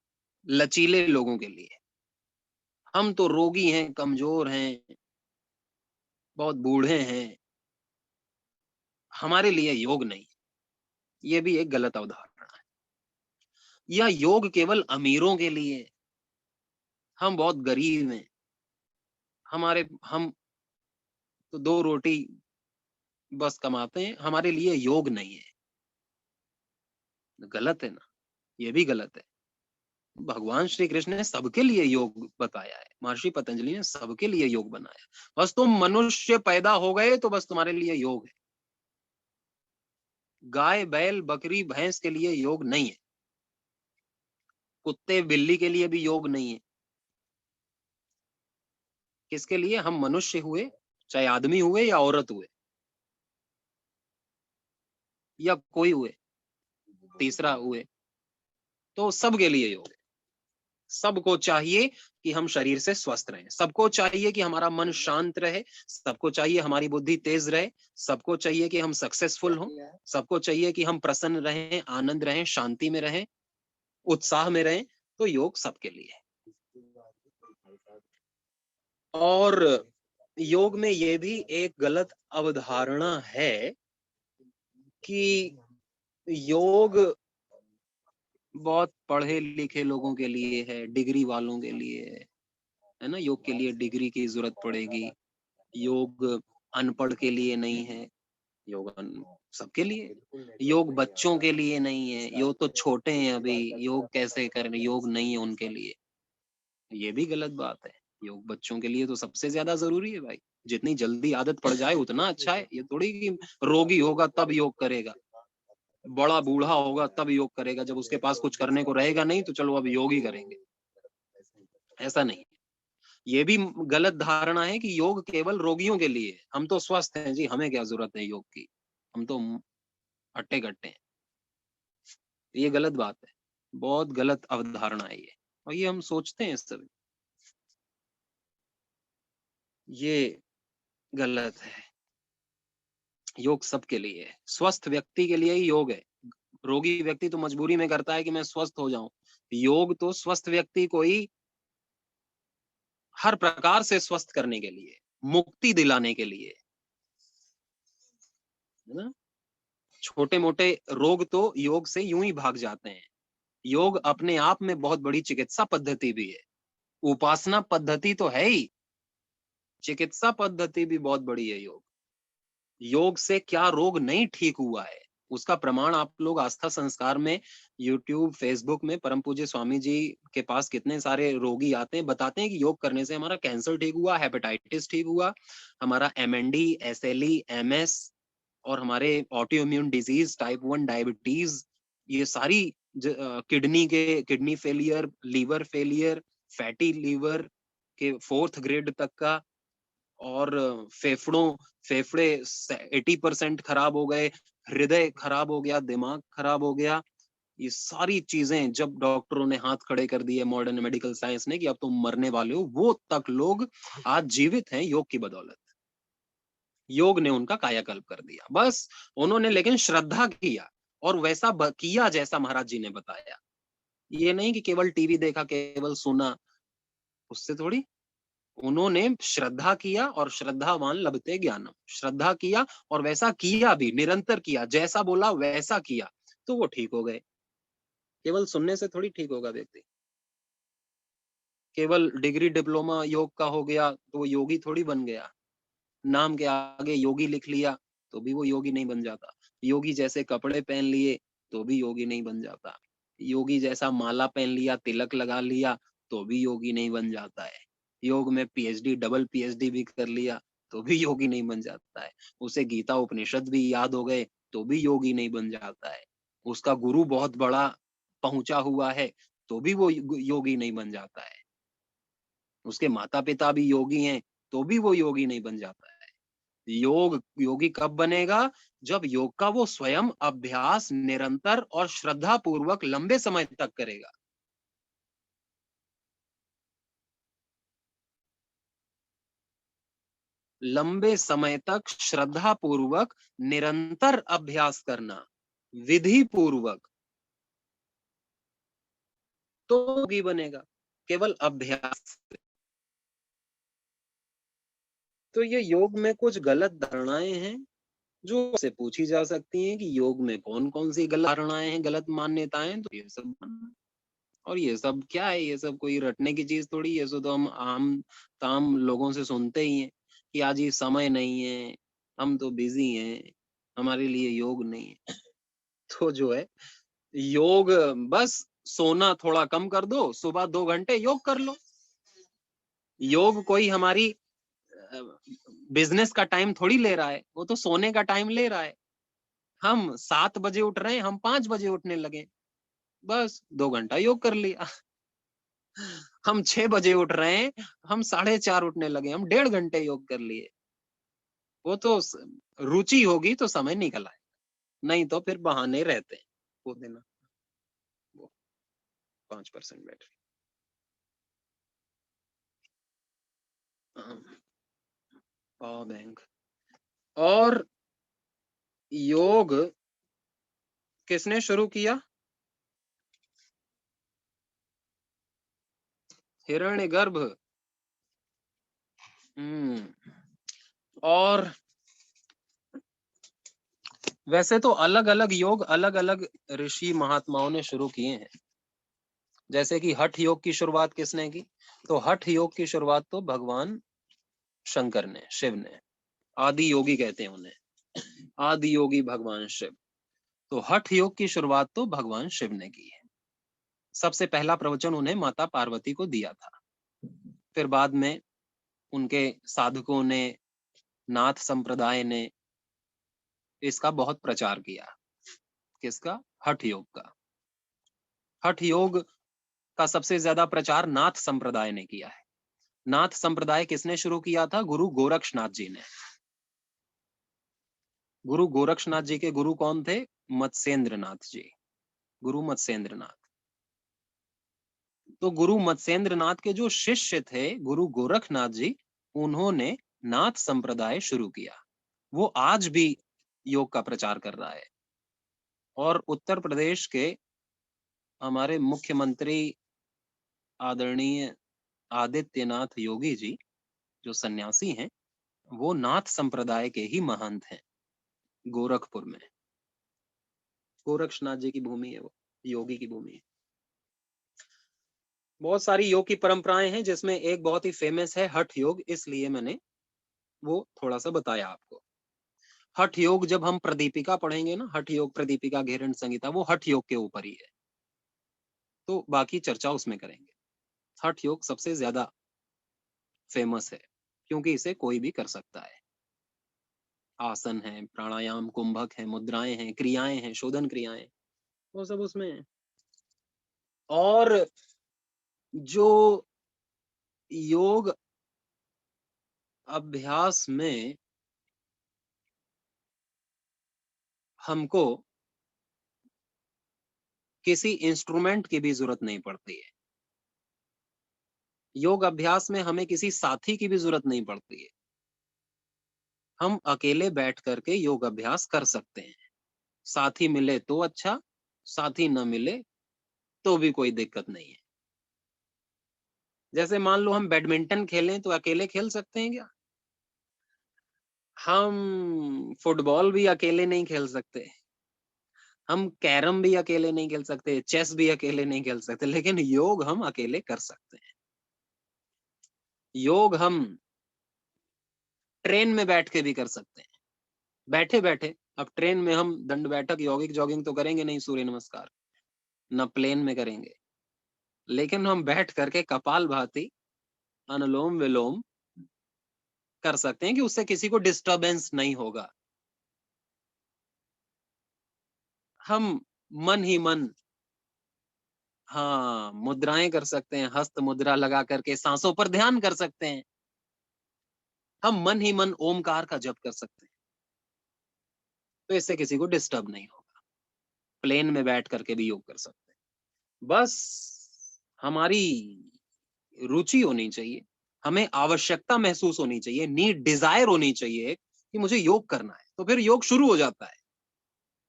A: लचीले लोगों के लिए। हम तो रोगी हैं, कमजोर हैं, बहुत बूढ़े हैं, हमारे लिए योग नहीं। ये भी एक गलत अवधारणा है। या योग केवल अमीरों के लिए है, हम बहुत गरीब हैं, हम तो 2 रोटी बस कमाते हैं, हमारे लिए योग नहीं है। गलत है ना? ये भी गलत है। भगवान श्री कृष्ण ने सबके लिए योग बताया है, महर्षि पतंजलि ने सबके लिए योग बनाया। बस तुम मनुष्य पैदा हो गए तो बस तुम्हारे लिए योग है। गाय, बैल, बकरी, भैंस के लिए योग नहीं है। कुत्ते, बिल्ली के लिए भी योग नहीं है। किसके लिए? हम मनुष्य हुए, चाहे आदमी हुए या औरत हुए या कोई हुए, तीसरा हुए, तो सबके लिए योग है। सबको चाहिए कि हम शरीर से स्वस्थ रहें, सबको चाहिए कि हमारा मन शांत रहे, सबको चाहिए हमारी बुद्धि तेज रहे, सबको चाहिए कि हम सक्सेसफुल हों, सबको चाहिए कि हम प्रसन्न रहें, आनंद रहें, शांति में रहें, उत्साह में रहें। तो योग सबके लिए है। और योग में ये भी एक गलत अवधारणा है कि योग बहुत पढ़े लिखे लोगों के लिए है, डिग्री वालों के लिए है ना? योग के लिए डिग्री की जरूरत पड़ेगी। योग अनपढ़ के लिए नहीं है, योग सबके लिए है। योग बच्चों के लिए नहीं है, योग तो छोटे हैं अभी, योग कैसे करें, योग नहीं है उनके लिए। ये भी गलत बात है। योग बच्चों के लिए तो सबसे ज्यादा जरूरी है भाई। जितनी जल्दी आदत पड़ जाए उतना अच्छा है। ये थोड़ी कि रोगी होगा तब योग करेगा, बड़ा बूढ़ा होगा तब योग करेगा, जब उसके पास कुछ करने को रहेगा नहीं तो चलो अब योग ही करेंगे। ऐसा नहीं। ये भी गलत धारणा है कि योग केवल रोगियों के लिए है। हम तो स्वस्थ हैं जी, हमें क्या जरूरत है योग की, हम तो हट्टे कट्टे हैं। ये गलत बात है, बहुत गलत अवधारणा है ये, और ये हम सोचते हैं सभी, ये गलत है। योग सबके लिए है, स्वस्थ व्यक्ति के लिए ही योग है। रोगी व्यक्ति तो मजबूरी में करता है कि मैं स्वस्थ हो जाऊं। योग तो स्वस्थ व्यक्ति को ही हर प्रकार से स्वस्थ करने के लिए, मुक्ति दिलाने के लिए, है ना? छोटे मोटे रोग तो योग से यूं ही भाग जाते हैं। योग अपने आप में बहुत बड़ी चिकित्सा पद्धति भी है, उपासना पद्धति तो है ही, चिकित्सा पद्धति भी बहुत बड़ी है योग। योग से क्या रोग नहीं ठीक हुआ है, उसका प्रमाण आप लोग आस्था संस्कार में, यूट्यूब, फेसबुक में परम पूज्य स्वामी जी के पास कितने सारे रोगी आते हैं, बताते हैं कि योग करने से हमारा कैंसर ठीक हुआ, हेपेटाइटिस ठीक हुआ, हमारा एमएनडी, एसएलई, एमएस और हमारे autoimmune disease, type 1 diabetes, ये सारी kidney failure, liver failure, fatty liver के 4th ग्रेड तक का, और फेफड़े 80% खराब हो गए, हृदय खराब हो गया, दिमाग खराब हो गया। ये सारी चीजें जब डॉक्टरों ने हाथ खड़े कर दिए, मॉडर्न मेडिकल साइंस ने, कि अब तुम मरने वाले हो, वो तक लोग आज जीवित हैं योग की बदौलत। योग ने उनका कायाकल्प कर दिया। बस उन्होंने लेकिन श्रद्धा किया और वैसा किया जैसा महाराज जी ने बताया। ये नहीं कि केवल टीवी देखा, केवल सुना, उससे थोड़ी। उन्होंने श्रद्धा किया और श्रद्धावान लभते ज्ञानम, श्रद्धा किया और वैसा किया भी, निरंतर किया, जैसा बोला वैसा किया, तो वो ठीक हो गए। केवल सुनने से थोड़ी ठीक होगा व्यक्ति। केवल डिग्री डिप्लोमा योग का हो गया तो वो योगी थोड़ी बन गया। नाम के आगे योगी लिख लिया तो भी वो योगी नहीं बन जाता। योगी जैसे कपड़े पहन लिए तो भी योगी नहीं बन जाता। योगी जैसा माला पहन लिया, तिलक लगा लिया तो भी योगी नहीं बन जाता है। योग में पीएचडी, डबल पीएचडी भी कर लिया तो भी योगी नहीं बन जाता है। उसे गीता उपनिषद भी याद हो गए तो भी योगी नहीं बन जाता है। उसका गुरु बहुत बड़ा पहुंचा हुआ है तो भी वो योगी नहीं बन जाता है। उसके माता पिता भी योगी हैं तो भी वो योगी नहीं बन जाता है। योगी कब बनेगा? जब योग का वो स्वयं अभ्यास निरंतर और श्रद्धा पूर्वक लंबे समय तक करेगा। लंबे समय तक श्रद्धा पूर्वक निरंतर अभ्यास करना, विधि पूर्वक, तो योगी बनेगा, केवल अभ्यास से। तो ये योग में कुछ गलत धारणाएं हैं जो से पूछी जा सकती हैं कि योग में कौन-कौन सी गलत धारणाएं हैं, गलत मान्यताएं, तो ये सब और ये सब क्या है, ये सब कोई रटने की चीज थोड़ी है। ये सब तो हम आम ताम लोगों से सुनते ही हैं कि आज ये समय नहीं है, हम तो बिजी हैं, हमारे लिए योग नहीं है। तो जो है योग, बस सोना थोड़ा कम कर दो, सुबह 2 घंटे योग कर लो। योग कोई हमारी बिजनेस का टाइम थोड़ी ले रहा है, वो तो सोने का टाइम ले रहा है। हम 7 बजे उठ रहे हैं, हम 5 बजे उठने लगे, बस 2 घंटा योग कर लिया। हम 6 बजे उठ रहे हैं, हम 4:30 उठने लगे, हम 1.5 घंटे योग कर लिए। वो तो रुचि होगी तो समय निकल आए, नहीं तो फिर बहाने रहते हैं। वो देना, वो 5% बैटरी। Power bank. और योग किसने शुरू किया? हिरण्यगर्भ। और वैसे तो अलग-अलग योग अलग-अलग ऋषि महात्माओं ने शुरू किए हैं। जैसे कि हठ योग की शुरुआत किसने की? तो हठ योग की शुरुआत तो भगवान शंकर ने, शिव ने। आदि योगी कहते हैं उन्हें, आदि योगी भगवान शिव। तो हठ योग की शुरुआत तो भगवान शिव ने की है। सबसे पहला प्रवचन उन्हें माता पार्वती को दिया था। फिर बाद में उनके साधकों ने, नाथ संप्रदाय ने इसका बहुत प्रचार किया। किसका? हठ योग का। हठ योग का सबसे ज्यादा प्रचार नाथ संप्रदाय ने किया है। नाथ संप्रदाय किसने शुरू किया था? गुरु गोरक्षनाथ जी ने। गुरु गोरक्षनाथ जी के गुरु कौन थे? मत्स्येंद्र नाथ जी, गुरु मत्स्येंद्र नाथ। तो गुरु मत्स्येंद्र नाथ के जो शिष्य थे गुरु गोरखनाथ जी, उन्होंने नाथ संप्रदाय शुरू किया। वो आज भी योग का प्रचार कर रहा है। और उत्तर प्रदेश के हमारे मुख्यमंत्री आदरणीय आदित्यनाथ योगी जी, जो सन्यासी हैं, वो नाथ संप्रदाय के ही महंत हैं। गोरखपुर में गोरक्षनाथ जी की भूमि है, वो योगी की भूमि है। बहुत सारी योग की परंपराएं हैं जिसमें एक बहुत ही फेमस है हठ योग, इसलिए मैंने वो थोड़ा सा बताया आपको। हठ योग जब हम प्रदीपिका पढ़ेंगे ना, हठ योग प्रदीपिका घेरन संहिता, वो हठ योग के ऊपर ही है, तो बाकी चर्चा उसमें करेंगे। हठ योग सबसे ज्यादा फेमस है क्योंकि इसे कोई भी कर सकता है। आसन है, प्राणायाम, कुंभक है, मुद्राएं हैं, क्रियाएं हैं, शोधन क्रियाएं, वो सब उसमें है। और जो योग अभ्यास में हमको किसी इंस्ट्रूमेंट की भी जरूरत नहीं पड़ती है। योग अभ्यास में हमें किसी साथी की भी जरूरत नहीं पड़ती है। हम अकेले बैठ करके योग अभ्यास कर सकते हैं। साथी मिले तो अच्छा, साथी न मिले तो भी कोई दिक्कत नहीं है। जैसे मान लो हम बैडमिंटन खेलें तो अकेले खेल सकते हैं क्या? हम फुटबॉल भी अकेले नहीं खेल सकते, हम कैरम भी अकेले नहीं खेल सकते, चेस भी अकेले नहीं खेल सकते, लेकिन योग हम अकेले कर सकते हैं। योग हम ट्रेन में बैठ के भी कर सकते हैं, बैठे बैठे। अब ट्रेन में हम दंड बैठक यौगिक जॉगिंग तो करेंगे नहीं, सूर्य नमस्कार न प्लेन में करेंगे, लेकिन हम बैठ करके कपाल भाती, अनुलोम विलोम कर सकते हैं कि उससे किसी को डिस्टरबेंस नहीं होगा। हम मन ही मन, हाँ, मुद्राएं कर सकते हैं, हस्त मुद्रा लगा करके सांसों पर ध्यान कर सकते हैं। हम मन ही मन ओमकार का जप कर सकते हैं, तो इससे किसी को डिस्टर्ब नहीं होगा। प्लेन में बैठ करके भी योग कर सकते हैं। बस हमारी रुचि होनी चाहिए, हमें आवश्यकता महसूस होनी चाहिए, नीड, डिजायर होनी चाहिए कि मुझे योग करना है, तो फिर योग शुरू हो जाता है।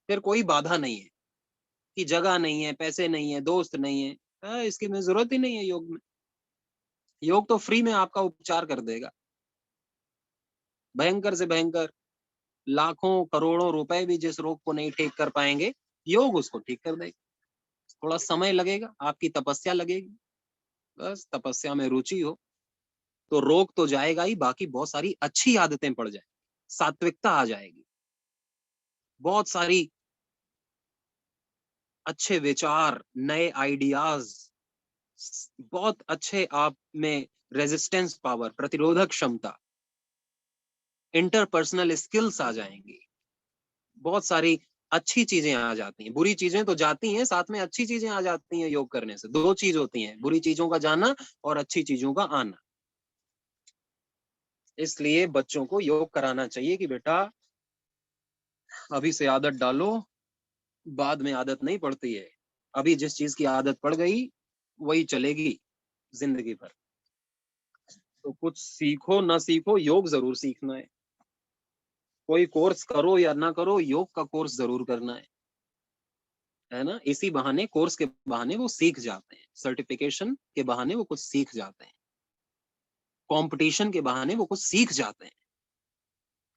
A: फिर कोई बाधा नहीं है कि जगह नहीं है, पैसे नहीं है, दोस्त नहीं है, इसकी में जरूरत ही नहीं है योग में। योग तो फ्री में आपका उपचार कर देगा, भयंकर से भयंकर, लाखों करोड़ों रुपए भी जिस रोग को नहीं ठीक कर पाएंगे, योग उसको ठीक कर देगा। थोड़ा समय लगेगा, आपकी तपस्या लगेगी, बस तपस्या में रुचि हो तो रोग तो जाएगा ही, बाकी बहुत सारी अच्छी आदतें पड़ जाएगी, सात्विकता आ जाएगी, बहुत सारी अच्छे विचार, नए आइडियाज, बहुत अच्छे आप में रेजिस्टेंस पावर, प्रतिरोधक क्षमता, इंटरपर्सनल स्किल्स आ जाएंगी, बहुत सारी अच्छी चीजें आ जाती हैं। बुरी चीजें तो जाती हैं, साथ में अच्छी चीजें आ जाती हैं। योग करने से दो चीज होती हैं, बुरी चीजों का जाना और अच्छी चीजों का आना। इसलिए बच्चों को योग कराना चाहिए कि बेटा अभी से आदत डालो, बाद में आदत नहीं पड़ती है। अभी जिस चीज की आदत पड़ गई वही चलेगी जिंदगी भर। तो कुछ सीखो ना सीखो, योग जरूर सीखना है। कोई कोर्स करो या ना करो, योग का कोर्स जरूर करना है ना। इसी बहाने, कोर्स के बहाने वो सीख जाते हैं, सर्टिफिकेशन के बहाने वो कुछ सीख जाते हैं, कंपटीशन के बहाने वो कुछ सीख जाते हैं।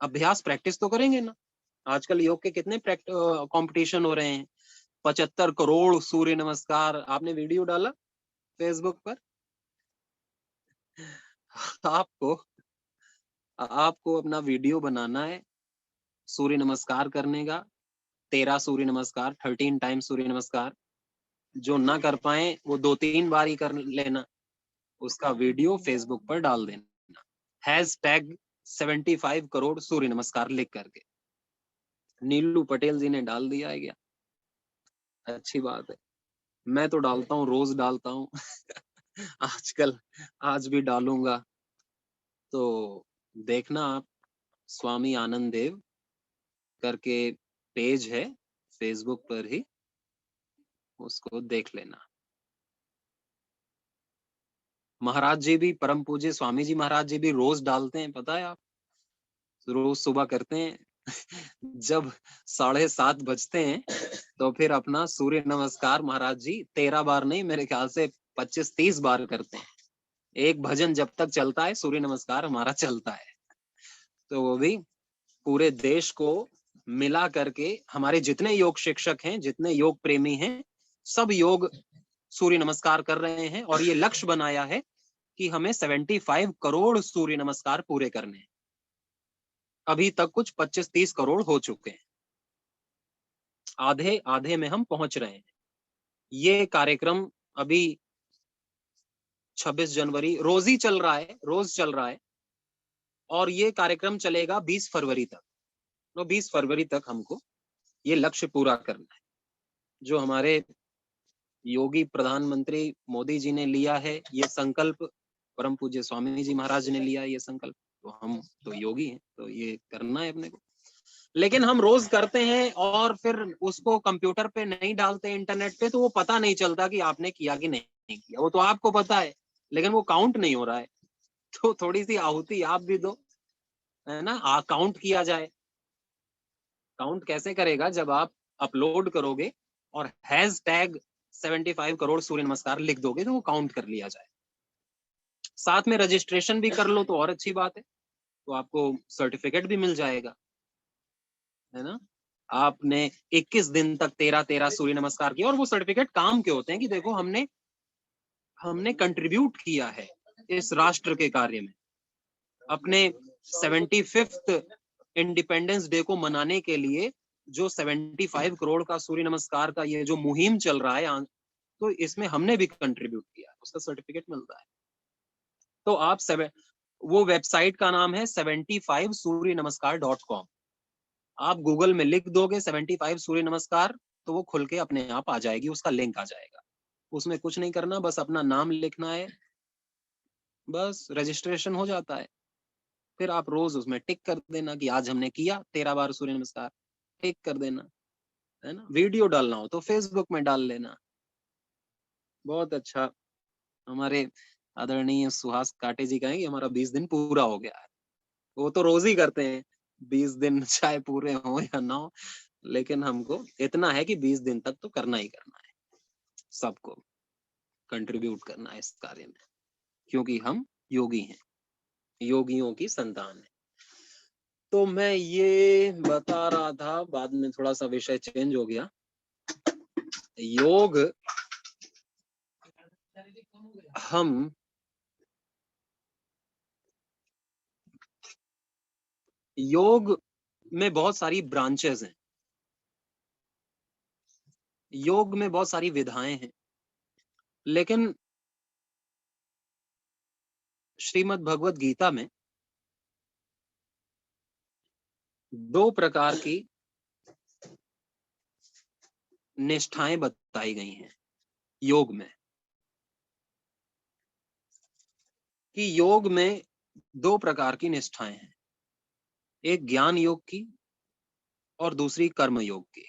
A: अभ्यास प्रैक्टिस तो करेंगे ना। आजकल योग के कितने कंपटीशन हो रहे हैं, 75 करोड़ सूर्य नमस्कार। आपने वीडियो डाला फेसबुक पर? आपको आपको अपना वीडियो बनाना है सूर्य नमस्कार करने का, 13 सूर्य नमस्कार, 13 टाइम सूर्य नमस्कार। जो ना कर पाए वो 2-3 बार ही कर लेना, उसका वीडियो फेसबुक पर डाल देना, हैशटैग 75 करोड़ सूर्य नमस्कार लिख करके। नीलू पटेल जी ने डाल दिया है क्या? अच्छी बात है। मैं तो डालता हूँ, रोज डालता हूँ। आजकल आज भी डालूंगा। तो देखना आप, स्वामी आनंद देव करके पेज है फेसबुक पर ही, उसको देख लेना। महाराज जी भी, परम पूज्य स्वामी जी महाराज जी भी रोज डालते हैं, पता है आप? रोज सुबह करते हैं। जब 7:30 बजते हैं तो फिर अपना सूर्य नमस्कार महाराज जी 13 बार नहीं, मेरे ख्याल से 25-30 बार करते हैं। एक भजन जब तक चलता है सूर्य नमस्कार हमारा चलता है। तो वो भी पूरे देश को मिला करके, हमारे जितने योग शिक्षक हैं, जितने योग प्रेमी हैं, सब योग सूर्य नमस्कार कर रहे हैं। और ये लक्ष्य बनाया है कि हमें 75 करोड़ सूर्य नमस्कार पूरे करने हैं। अभी तक कुछ 25-30 करोड़ हो चुके हैं, आधे आधे में हम पहुंच रहे हैं। ये कार्यक्रम अभी 26 जनवरी रोज ही चल रहा है, रोज चल रहा है, और ये कार्यक्रम चलेगा 20 फरवरी तक। तो 20 फरवरी तक हमको ये लक्ष्य पूरा करना है, जो हमारे योगी प्रधानमंत्री मोदी जी ने लिया है ये संकल्प, परम पूज्य स्वामी जी महाराज ने लिया ये संकल्प। तो हम तो योगी हैं, तो ये करना है अपने को। लेकिन हम रोज करते हैं और फिर उसको कंप्यूटर पे नहीं डालते, इंटरनेट पे, तो वो पता नहीं चलता कि आपने किया कि नहीं किया। वो तो आपको पता है लेकिन वो काउंट नहीं हो रहा है। तो थोड़ी सी आहुति आप भी दो, है ना, काउंट किया जाए। काउंट कैसे करेगा? जब आप अपलोड करोगे और हैशटैग 75 करोड़ सूर्य नमस्कार लिख दोगे तो वो काउंट कर लिया जाए। साथ में रजिस्ट्रेशन भी कर लो तो और अच्छी बात है, तो आपको सर्टिफिकेट भी मिल जाएगा, है ना। आपने 21 दिन तक 13-13 सूर्य नमस्कार किया, और वो सर्टिफिकेट काम के होते हैं कि देखो हमने हमने कंट्रीब्यूट किया है इस राष्ट्र के कार्य में। अपने 75th इंडिपेंडेंस डे को मनाने के लिए जो 75 करोड़ का सूर्य नमस्कार का ये जो मुहिम चल रहा है, तो इसमें हमने भी कंट्रीब्यूट किया, उसका सर्टिफिकेट मिलता है। तो आप वो वेबसाइट का नाम है 75सूर्यनमस्कार.com। आप गूगल में लिख दोगे 75 सूर्य नमस्कार तो वो खुल के अपने आप आ जाएगी, उसका लिंक आ जाएगा। उसमें कुछ नहीं करना, बस अपना नाम लिखना है, बस रजिस्ट्रेशन हो जाता है। फिर आप रोज उसमें टिक कर देना कि आज हमने किया 13 बार सूर्य नमस्कार, टिक कर देना, है ना। वीडियो डालना हो तो फेसबुक में डाल लेना। बहुत अच्छा। हमारे आदरणीय सुहास काटे जी कहेंगे हमारा 20 दिन पूरा हो गया है। वो तो रोज ही करते हैं 20 दिन, चाहे पूरे हो या ना हो, लेकिन हमको इतना है कि 20 दिन तक तो करना ही करना है सबको। कंट्रीब्यूट करना है इस कार्य में, क्योंकि हम योगी हैं, योगियों की संतान है। तो मैं ये बता रहा था, बाद में थोड़ा सा विषय चेंज हो गया। योग हम योग में बहुत सारी ब्रांचेस हैं, योग में बहुत सारी विधाएं हैं, लेकिन श्रीमद् भगवत गीता में 2 प्रकार की निष्ठाएं बताई गई हैं योग में, कि योग में 2 प्रकार की निष्ठाएं हैं, एक ज्ञान योग की और दूसरी कर्म योग की।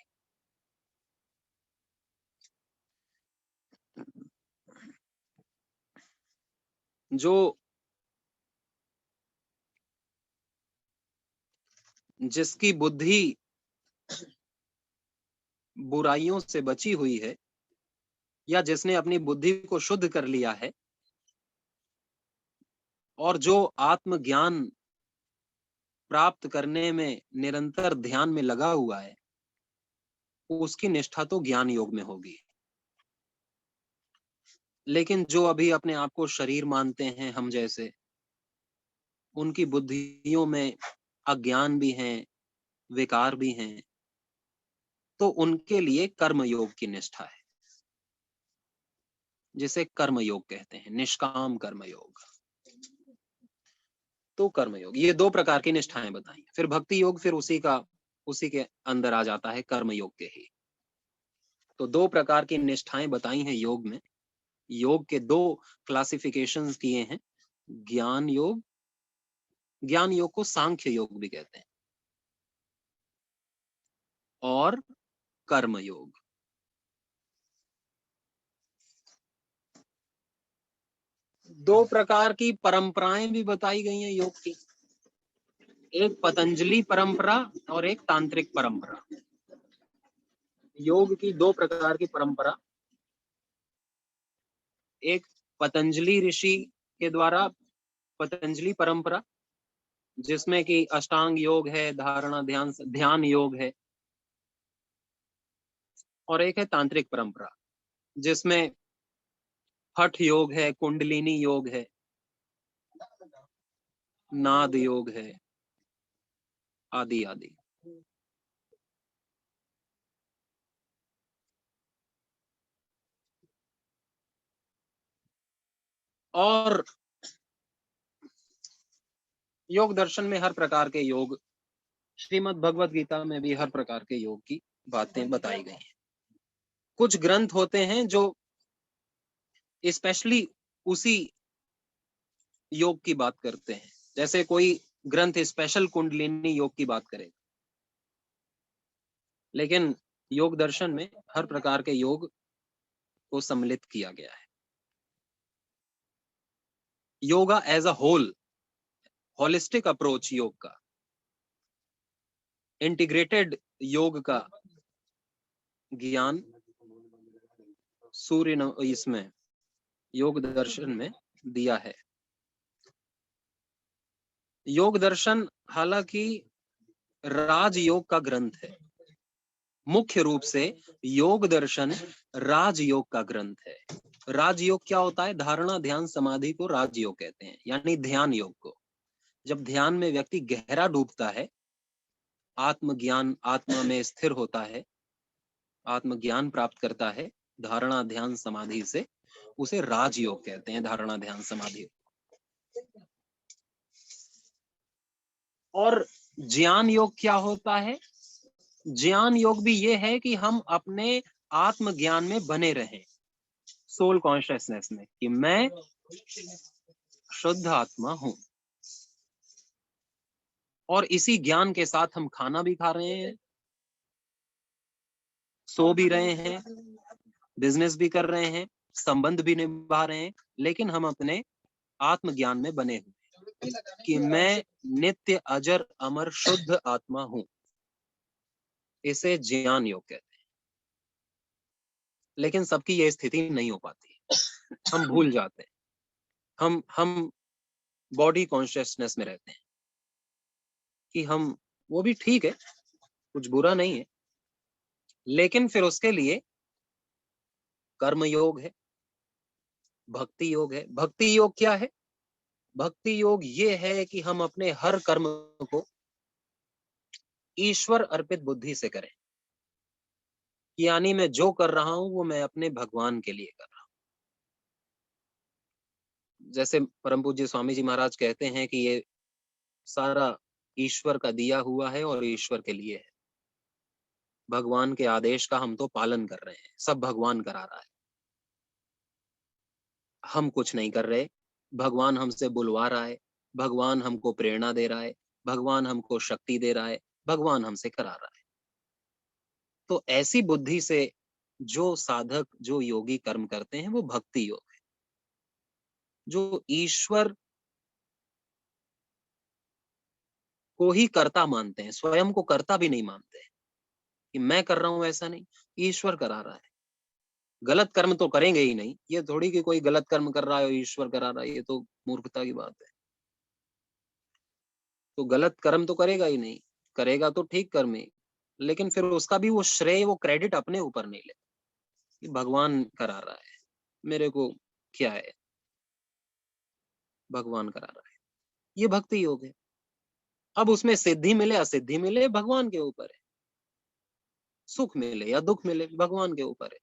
A: जो जिसकी बुद्धि बुराइयों से बची हुई है, या जिसने अपनी बुद्धि को शुद्ध कर लिया है, और जो आत्मज्ञान प्राप्त करने में निरंतर ध्यान में लगा हुआ है, उसकी निष्ठा तो ज्ञान योग में होगी। लेकिन जो अभी अपने आप को शरीर मानते हैं हम जैसे, उनकी बुद्धियों में अज्ञान भी है, विकार भी हैं, तो उनके लिए कर्म योग की निष्ठा है, जिसे कर्म योग कहते हैं, निष्काम कर्म योग। तो कर्म योग, ये 2 प्रकार की निष्ठाएं बताई। फिर भक्ति योग फिर उसी के अंदर आ जाता है, कर्म योग के ही। तो 2 प्रकार की निष्ठाएं बताई हैं योग में। योग के 2 क्लासिफिकेशंस किए हैं, ज्ञान योग, ज्ञान योग को सांख्य योग भी कहते हैं, और कर्म योग। दो प्रकार की परंपराएं भी बताई गई हैं योग की, एक पतंजलि परंपरा और एक तांत्रिक परंपरा। योग की 2 प्रकार की परंपरा, एक पतंजलि ऋषि के द्वारा पतंजलि परंपरा, जिसमें कि अष्टांग योग है, धारणा ध्यान योग है, और एक है तांत्रिक परंपरा, जिसमें हठ योग है, कुंडलिनी योग है, नाद योग है, आदि आदि। और योग दर्शन में हर प्रकार के योग, श्रीमद् भगवत गीता में भी हर प्रकार के योग की बातें बताई गई हैं। कुछ ग्रंथ होते हैं जो स्पेशली उसी योग की बात करते हैं, जैसे कोई ग्रंथ स्पेशल कुंडलिनी योग की बात करे, लेकिन योग दर्शन में हर प्रकार के योग को सम्मिलित किया गया है। Yoga as a whole, holistic approach योग का, इंटीग्रेटेड योग का ज्ञान सूर्य ने इसमें योग दर्शन में दिया है। योग दर्शन हालांकि राजयोग का ग्रंथ है, मुख्य रूप से योग दर्शन राजयोग का ग्रंथ है। राजयोग क्या होता है? धारणा ध्यान समाधि को राजयोग कहते हैं, यानी ध्यान योग को। जब ध्यान में व्यक्ति गहरा डूबता है, आत्मज्ञान, आत्मा में स्थिर होता है, आत्मज्ञान प्राप्त करता है धारणा ध्यान समाधि से, उसे राजयोग कहते हैं, धारणा ध्यान समाधि। और ज्ञान योग क्या होता है? ज्ञान योग भी ये है कि हम अपने आत्मज्ञान में बने रहें, सोल कॉन्शियसनेस में, कि मैं शुद्ध आत्मा हूं, और इसी ज्ञान के साथ हम खाना भी खा रहे हैं, सो भी रहे हैं, बिजनेस भी कर रहे हैं, संबंध भी निभा रहे हैं, लेकिन हम अपने आत्मज्ञान में बने हुए कि मैं नित्य अजर अमर शुद्ध आत्मा हूं। इसे ज्ञान योग कहते हैं। लेकिन सबकी यह स्थिति नहीं हो पाती। हम भूल जाते हैं। हम बॉडी कॉन्शियसनेस में रहते हैं कि हम, वो भी ठीक है, कुछ बुरा नहीं है, लेकिन फिर उसके लिए कर्म योग है, भक्ति योग है। भक्ति योग क्या है? भक्ति योग ये है कि हम अपने हर कर्म को ईश्वर अर्पित बुद्धि से करें, यानी मैं जो कर रहा हूं वो मैं अपने भगवान के लिए कर रहा हूं। जैसे परम पूज्य स्वामी जी महाराज कहते हैं कि ये सारा ईश्वर का दिया हुआ है और ईश्वर के लिए है। भगवान के आदेश का हम तो पालन कर रहे हैं, सब भगवान करा रहा है, हम कुछ नहीं कर रहे। भगवान हमसे बुलवा रहा है, भगवान हमको प्रेरणा दे रहा है, भगवान हमको शक्ति दे रहा है, भगवान हमसे करा रहा है। तो ऐसी बुद्धि से जो साधक, जो योगी कर्म करते हैं वो भक्ति योग है। जो ईश्वर को ही कर्ता मानते हैं, स्वयं को कर्ता भी नहीं मानते हैं कि मैं कर रहा हूं, ऐसा नहीं, ईश्वर करा रहा है। गलत कर्म तो करेंगे ही नहीं, ये थोड़ी कि कोई गलत कर्म कर रहा है और ईश्वर करा रहा है, ये तो मूर्खता की बात है। तो गलत कर्म तो करेगा ही नहीं, करेगा तो ठीक कर्म ही, लेकिन फिर उसका भी वो श्रेय, वो क्रेडिट अपने ऊपर नहीं ले कि भगवान करा रहा है, मेरे को क्या है, भगवान करा रहा है। ये भक्ति योग है। अब उसमें सिद्धि मिले असिद्धि मिले भगवान के ऊपर है, सुख मिले या दुख मिले भगवान के ऊपर है।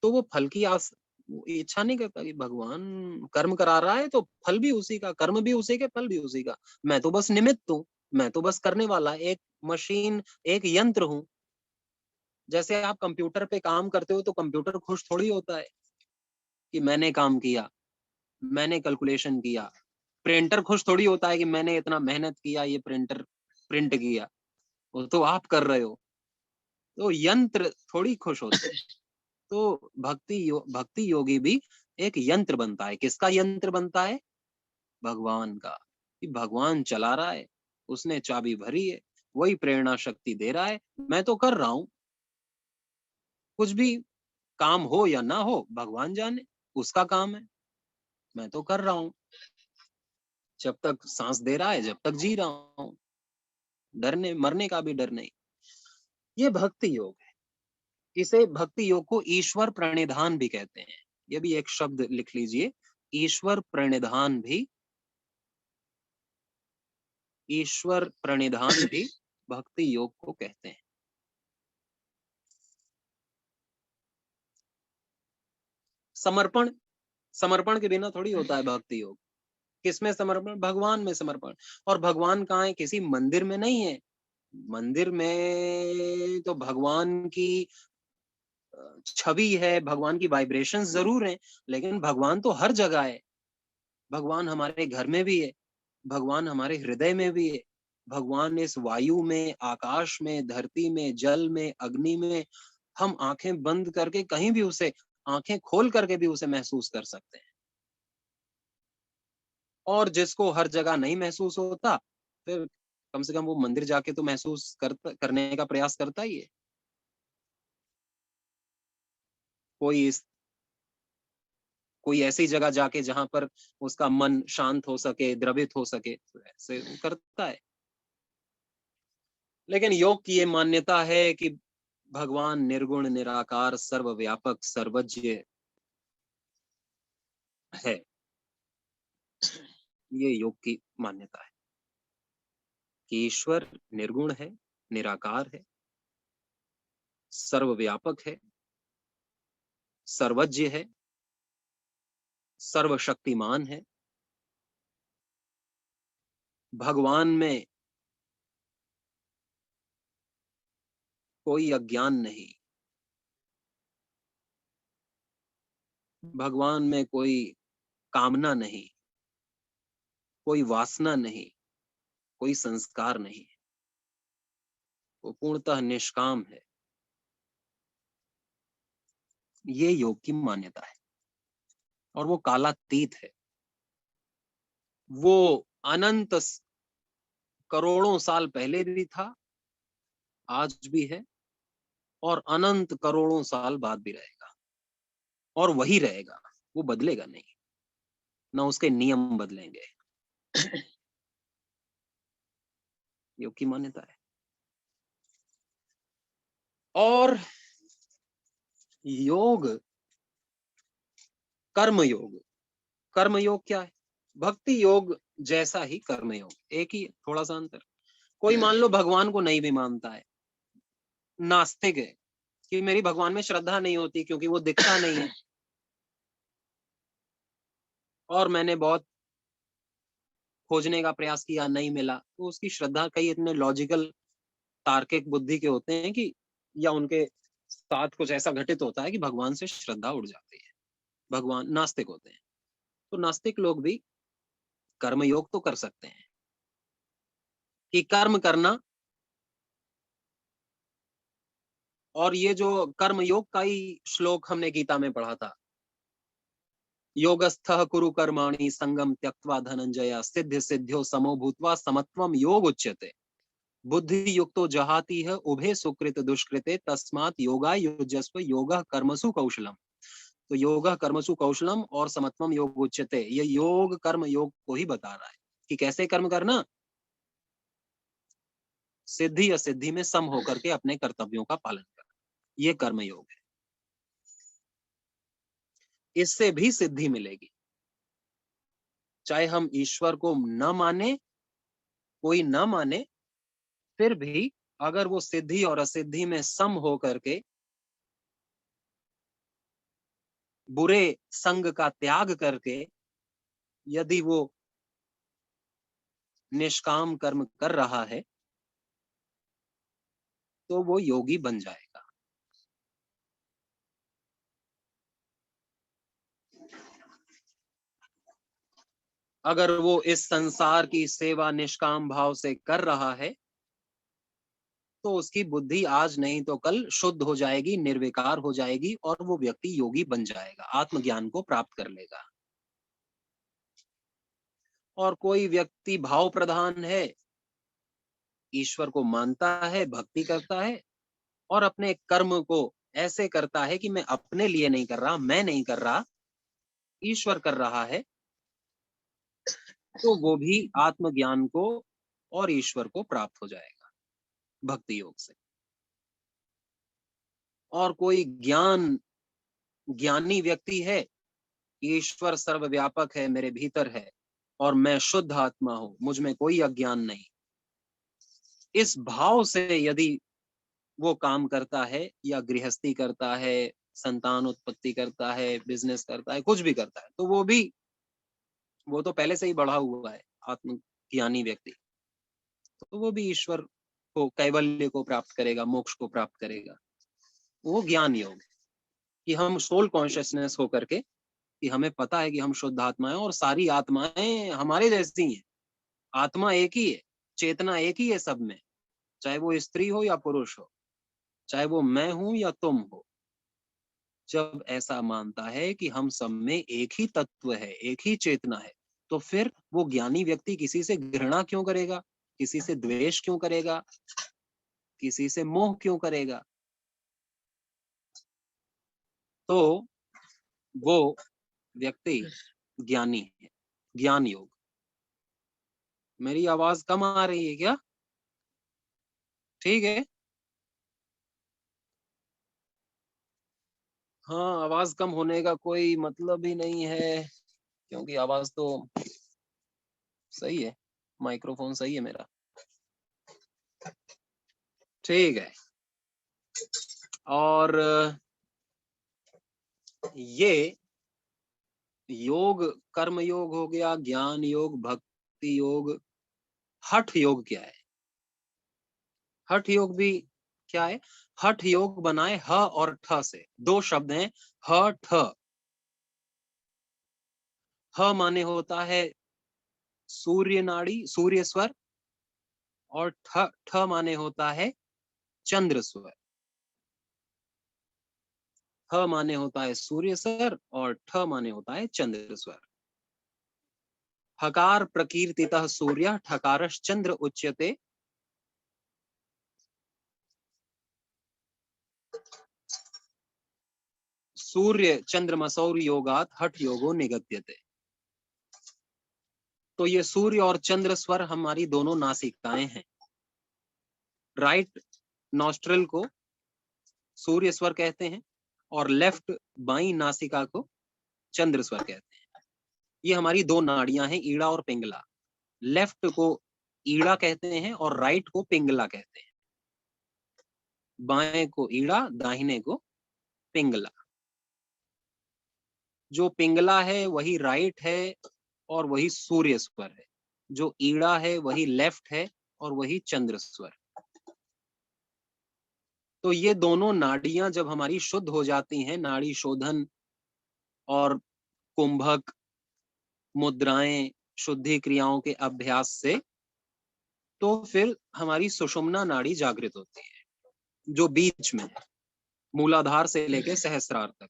A: तो वो फल की आस, वो इच्छा नहीं करता कि भगवान कर्म करा रहा है तो फल भी उसी का, कर्म भी उसी के, फल भी उसी का, मैं तो बस निमित्त हूँ, मैं तो बस करने वाला, एक मशीन, एक यंत्र हूँ। जैसे आप कंप्यूटर पे काम करते हो तो कंप्यूटर खुश थोड़ी होता है कि मैंने काम किया, मैंने कैलकुलेशन किया। प्रिंटर खुश थोड़ी होता है कि मैंने इतना मेहनत किया, ये प्रिंटर प्रिंट किया। वो तो आप कर रहे हो, तो यंत्र थोड़ी खुश होते हैं। तो भक्ति योगी भी एक यंत्र बनता है। किसका यंत्र बनता है? भगवान का। कि भगवान चला रहा है, उसने चाबी भरी है, वही प्रेरणा शक्ति दे रहा है, मैं तो कर रहा हूं। कुछ भी काम हो या ना हो भगवान जाने, उसका काम है, मैं तो कर रहा हूं। जब तक सांस दे रहा है, जब तक जी रहा हूं, डरने मरने का भी डर नहीं। ये भक्ति योग है। इसे भक्ति योग को ईश्वर प्रणिधान भी कहते हैं। ये भी एक शब्द लिख लीजिए, ईश्वर प्रणिधान भी, ईश्वर प्रणिधान भी भक्ति योग को कहते हैं। समर्पण, समर्पण के बिना थोड़ी होता है भक्ति योग। किसमें समर्पण? भगवान में समर्पण। और भगवान कहाँ है? किसी मंदिर में नहीं है। मंदिर में तो भगवान की छवि है, भगवान की वाइब्रेशंस जरूर हैं, लेकिन भगवान तो हर जगह है। भगवान हमारे घर में भी है, भगवान हमारे हृदय में भी है, भगवान इस वायु में, आकाश में, धरती में, जल में, अग्नि में। हम आंखें बंद करके कहीं भी उसे, आंखें खोल करके भी उसे महसूस कर सकते हैं। और जिसको हर जगह नहीं महसूस होता, फिर कम से कम वो मंदिर जाके तो महसूस करने का प्रयास करता ही है। कोई इस कोई ऐसी जगह जाके जहां पर उसका मन शांत हो सके, द्रवित हो सके, तो ऐसे वो करता है। लेकिन योग की ये मान्यता है कि भगवान निर्गुण, निराकार, सर्वव्यापक, सर्वज्ञ है। ये योग की मान्यता है कि ईश्वर निर्गुण है, निराकार है, सर्वव्यापक है, सर्वज्ञ है, सर्वशक्तिमान है। भगवान में कोई अज्ञान नहीं, भगवान में कोई कामना नहीं, कोई वासना नहीं, कोई संस्कार नहीं। वो पूर्णतः निष्काम है। ये योग की मान्यता है। और वो कालातीत है। वो अनंत करोड़ों साल पहले भी था, आज भी है, और अनंत करोड़ों साल बाद भी रहेगा। और वही रहेगा, वो बदलेगा नहीं, ना उसके नियम बदलेंगे। योग की मान्यता है। और योग, कर्म योग, कर्म योग क्या है? भक्ति योग जैसा ही कर्म योग, एक ही है, थोड़ा सा अंतर। कोई मान लो भगवान को नहीं भी मानता है, नास्तिक है, कि मेरी भगवान में श्रद्धा नहीं होती क्योंकि वो दिखता नहीं है, और मैंने बहुत खोजने का प्रयास किया, नहीं मिला, तो उसकी श्रद्धा कई इतने लॉजिकल तार्किक बुद्धि के होते हैं कि, या उनके साथ कुछ ऐसा घटित होता है कि भगवान से श्रद्धा उड़ जाती है, भगवान नास्तिक होते हैं। तो नास्तिक लोग भी कर्म योग तो कर सकते हैं, कि कर्म करना। और ये जो कर्म योग का ही श्लोक हमने गीता में पढ़ा था, योगस्थः कुरु कर्माणि संगम त्यक्त्वा धनंजय सिद्ध सिद्ध्यो समो भूत्वा समत्वम योग उच्यते बुद्धि युक्तो जहाति है उभे सुकृत दुष्कृते तस्मात् योगा युजस्व योगः कर्मसु कौशलम। तो योगः कर्मसु कौशलम और समत्वम योग उच्यते, ये योग कर्म योग को ही बता रहा है कि कैसे कर्म करना, सिद्धि असिद्धि में सम होकर के अपने कर्तव्यों का पालन करना, ये कर्म योग है। इससे भी सिद्धि मिलेगी, चाहे हम ईश्वर को न माने, कोई न माने, फिर भी अगर वो सिद्धि और असिद्धि में सम हो करके बुरे संग का त्याग करके यदि वो निष्काम कर्म कर रहा है तो वो योगी बन जाएगा। अगर वो इस संसार की सेवा निष्काम भाव से कर रहा है तो उसकी बुद्धि आज नहीं तो कल शुद्ध हो जाएगी, निर्विकार हो जाएगी, और वो व्यक्ति योगी बन जाएगा, आत्मज्ञान को प्राप्त कर लेगा। और कोई व्यक्ति भाव प्रधान है, ईश्वर को मानता है, भक्ति करता है, और अपने कर्म को ऐसे करता है कि मैं अपने लिए नहीं कर रहा, मैं नहीं कर रहा, ईश्वर कर रहा है, तो वो भी आत्मज्ञान को और ईश्वर को प्राप्त हो जाएगा भक्ति योग से। और कोई ज्ञानी व्यक्ति है, ईश्वर सर्वव्यापक है, मेरे भीतर है, और मैं शुद्ध आत्मा हूं, मुझ में कोई अज्ञान नहीं, इस भाव से यदि वो काम करता है, या गृहस्थी करता है, संतान उत्पत्ति करता है, बिजनेस करता है, कुछ भी करता है, तो वो तो पहले से ही बढ़ा हुआ है आत्मज्ञानी व्यक्ति, तो वो भी ईश्वर को, कैवल्य को प्राप्त करेगा, मोक्ष को प्राप्त करेगा। वो ज्ञान योग है कि हम सोल कॉन्शियसनेस होकर के, कि हमें पता है कि हम शुद्ध आत्मा है और सारी आत्माएं हमारे जैसी हैं, आत्मा एक ही है, चेतना एक ही है सब में, चाहे वो स्त्री हो या पुरुष हो, चाहे वो मैं हूं या तुम हो। जब ऐसा मानता है कि हम सब में एक ही तत्व है, एक ही चेतना है, तो फिर वो ज्ञानी व्यक्ति किसी से घृणा क्यों करेगा, किसी से द्वेष क्यों करेगा, किसी से मोह क्यों करेगा? तो वो व्यक्ति ज्ञानी है, ज्ञान योग। मेरी आवाज कम आ रही है क्या? ठीक है। हाँ, आवाज कम होने का कोई मतलब ही नहीं है, क्योंकि आवाज तो सही है, माइक्रोफोन सही है मेरा। ठीक है। और ये योग, कर्म योग हो गया, ज्ञान योग, भक्ति योग। हठ योग क्या है? हठ योग भी क्या है? हठ योग बनाए ह और ठ से, दो शब्द हैं, ह ठ। ह माने होता है सूर्य नाड़ी, सूर्य स्वर, और ठ ठ माने होता है चंद्र स्वर। ह माने होता है सूर्य स्वर और ठ माने होता है चंद्र स्वर। हकार प्रकीर्तितः सूर्य ठकारश्चंद्र उच्यते। सूर्य चंद्रमसौर योगात हठ योगो निगत्यते। तो ये सूर्य और चंद्र स्वर हमारी दोनों नासिकाएं हैं। राइट नॉस्ट्रल को सूर्य स्वर कहते हैं और लेफ्ट बाई नासिका को चंद्र स्वर कहते हैं। ये हमारी दो नाड़ियां हैं, ईड़ा और पिंगला। लेफ्ट को ईड़ा कहते हैं और राइट को पिंगला कहते हैं। बाएं को ईड़ा, दाहिने को पिंगला। जो पिंगला है वही राइट है और वही सूर्य स्वर है। जो ईड़ा है वही लेफ्ट है और वही चंद्र स्वर। तो ये दोनों नाड़ियां जब हमारी शुद्ध हो जाती हैं, नाड़ी शोधन और कुंभक मुद्राएं शुद्धि क्रियाओं के अभ्यास से, तो फिर हमारी सुषुम्ना नाड़ी जागृत होती है, जो बीच में है, मूलाधार से लेकर सहस्रार तक।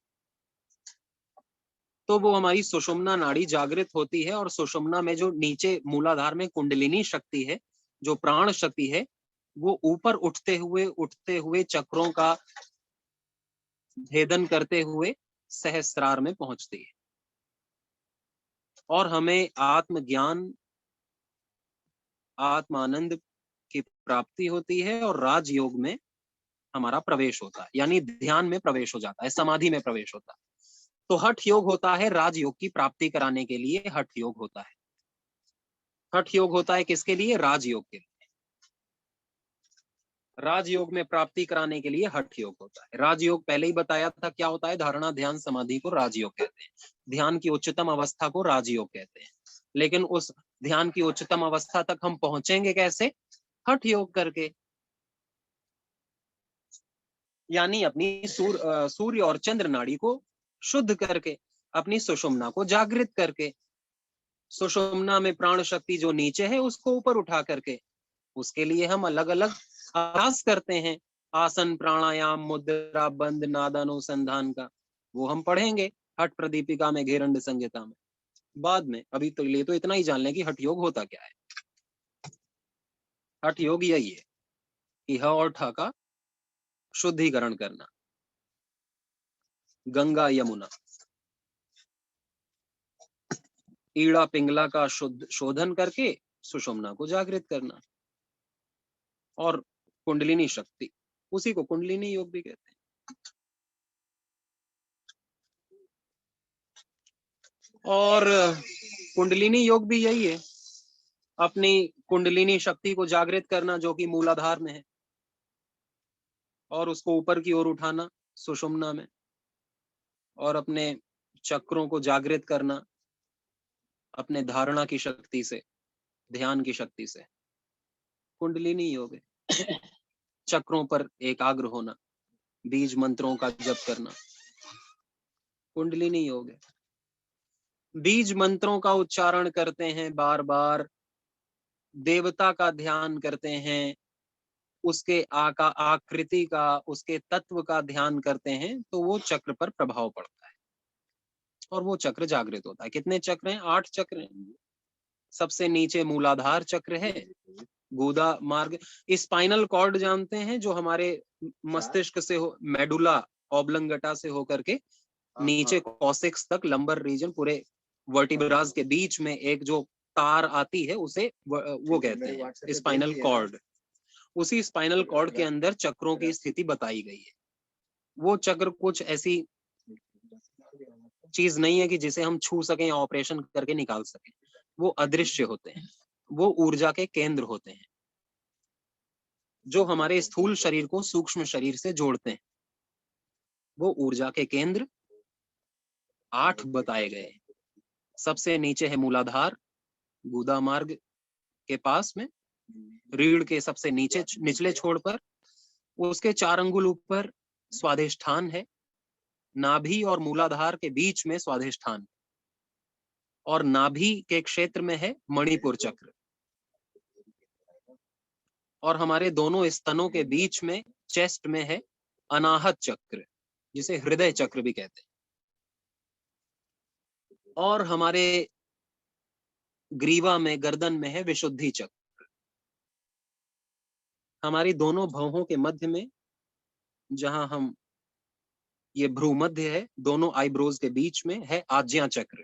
A: तो वो हमारी सुषुम्ना नाड़ी जागृत होती है और सुषुम्ना में जो नीचे मूलाधार में कुंडलिनी शक्ति है, जो प्राण शक्ति है, वो ऊपर उठते हुए चक्रों का भेदन करते हुए सहस्रार में पहुंचती है और हमें आत्मज्ञान, आत्मानंद की प्राप्ति होती है और राजयोग में हमारा प्रवेश होता है, यानी ध्यान में प्रवेश हो जाता है, समाधि में प्रवेश होता है। तो हठ योग होता है राजयोग की प्राप्ति कराने के लिए। हठ योग होता है, हठ योग होता है किसके लिए? राजयोग के लिए। राजयोग में प्राप्ति कराने के लिए हठ योग होता है। राजयोग पहले ही बताया था क्या होता है। धारणा ध्यान समाधि को राजयोग कहते हैं। ध्यान की उच्चतम अवस्था को राजयोग कहते हैं। लेकिन उस ध्यान की उच्चतम अवस्था तक हम पहुंचेंगे कैसे? हठ योग करके, यानी अपनी सूर्य और चंद्र नाड़ी को शुद्ध करके, अपनी सुषुम्ना को जागृत करके, सुषुम्ना में प्राण शक्ति जो नीचे है उसको ऊपर उठा करके। उसके लिए हम अलग अलग अभ्यास करते हैं, आसन, प्राणायाम, मुद्रा, बंद, नादानुसंधान का। वो हम पढ़ेंगे हठ प्रदीपिका में, घेरंड संहिता में बाद में। अभी तो लिए तो इतना ही जान लें कि हठ योग होता क्या है। हठ योग यही है कि ह और ठ का शुद्धिकरण करना, गंगा यमुना, ईड़ा पिंगला का शुद्ध शोधन करके सुषुम्ना को जागृत करना और कुंडलिनी शक्ति, उसी को कुंडलिनी योग भी कहते हैं। और कुंडलिनी योग भी यही है, अपनी कुंडलिनी शक्ति को जागृत करना जो कि मूलाधार में है और उसको ऊपर की ओर उठाना सुषुम्ना में, और अपने चक्रों को जागृत करना अपने धारणा की शक्ति से, ध्यान की शक्ति से। कुंडलिनी योग है। चक्रों पर एकाग्र होना, बीज मंत्रों का जप करना, कुंडलिनी योग है। बीज मंत्रों का उच्चारण करते हैं बार बार, देवता का ध्यान करते हैं, उसके आकृति का, उसके तत्व का ध्यान करते हैं, तो वो चक्र पर प्रभाव पड़ता है और वो चक्र जागृत होता है। कितने चक्र हैं? 8 चक्र हैं। सबसे नीचे मूलाधार चक्र है, गुदा मार्ग, स्पाइनल कॉर्ड जानते हैं, जो हमारे मस्तिष्क से हो, मेडुला ऑब्लंगटा से होकर के नीचे कॉसेक्स तक लंबर रीजन, पूरे वर्टिब्रास के बीच में एक जो तार आती है उसे वो कहते हैं स्पाइनल कॉर्ड। उसी स्पाइनल कॉर्ड के अंदर चक्रों की स्थिति बताई गई है। वो चक्र कुछ ऐसी चीज नहीं है कि जिसे हम छू सकें या ऑपरेशन करके निकाल सकें। वो अदृश्य होते हैं, वो ऊर्जा के केंद्र होते हैं जो हमारे स्थूल शरीर को सूक्ष्म शरीर से जोड़ते हैं। वो ऊर्जा के केंद्र 8 बताए गए। सबसे नीचे है मूलाधार, गुदा मार्ग के पास में, रीढ़ के सबसे नीचे निचले छोर पर, उसके 4 अंगुल ऊपर स्वाधिष्ठान है, नाभि और मूलाधार के बीच में स्वाधिष्ठान, और नाभि के क्षेत्र में है मणिपुर चक्र, और हमारे दोनों स्तनों के बीच में चेस्ट में है अनाहत चक्र, जिसे हृदय चक्र भी कहते हैं, और हमारे ग्रीवा में, गर्दन में है विशुद्धि चक्र। हमारी दोनों भौहों के मध्य में, जहां हम ये भ्रूमध्य है, दोनों आईब्रोज के बीच में है आज्ञा चक्र,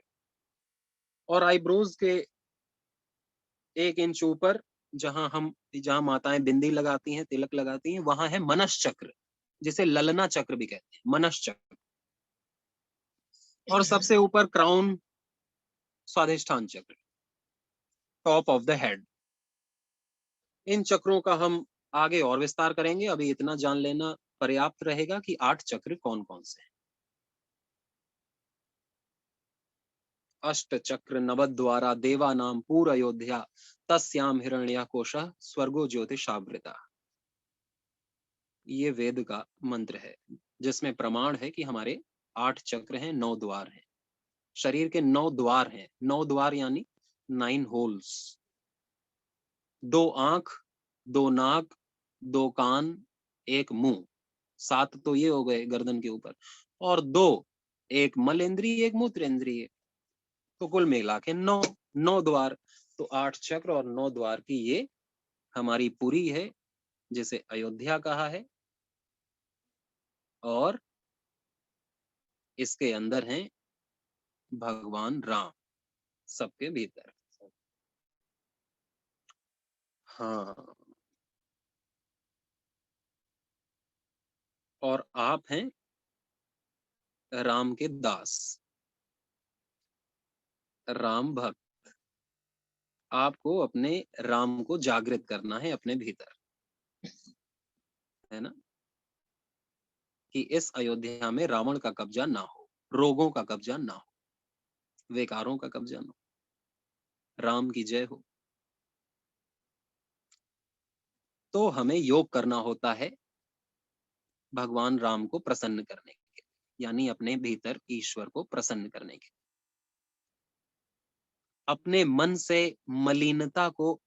A: और आईब्रोज के 1 इंच ऊपर जहां माताएं बिंदी लगाती हैं, तिलक लगाती हैं, वहां है मनस चक्र, जिसे ललना चक्र भी कहते हैं, मनस चक्र। और सबसे ऊपर क्राउन, स्वाधिष्ठान चक्र, टॉप ऑफ द हेड। इन चक्रों का हम आगे और विस्तार करेंगे, अभी इतना जान लेना पर्याप्त रहेगा कि 8 चक्र कौन कौन से हैं। अष्ट चक्र नवद्वारा देवानाम पूर अयोध्या तस्याम हिरण्याकोशः स्वर्गो ज्योतिषावृता। ये वेद का मंत्र है, जिसमें प्रमाण है कि हमारे 8 चक्र हैं, 9 द्वार हैं। शरीर के 9 द्वार हैं, 9 द्वार यानी 9 होल्स। 2 आंख, 2 नाक, 2 कान, 1 मुंह, 7 तो ये हो गए गर्दन के ऊपर, और 2, 1 मलेंद्रिय, 1 मूत्रेंद्रिय, तो कुल मिला के 9 द्वार। तो 8 चक्र और 9 द्वार की ये हमारी पुरी है, जिसे अयोध्या कहा है, और इसके अंदर हैं भगवान राम, सबके भीतर। हाँ, और आप हैं राम के दास, राम भक्त। आपको अपने राम को जागृत करना है अपने भीतर, है ना, कि इस अयोध्या में रावण का कब्जा ना हो, रोगों का कब्जा ना हो, विकारों का कब्जा ना हो। राम की जय हो। तो हमें योग करना होता है भगवान राम को प्रसन्न करने के, यानी अपने भीतर ईश्वर को प्रसन्न करने के। अपने मन से मलिनता को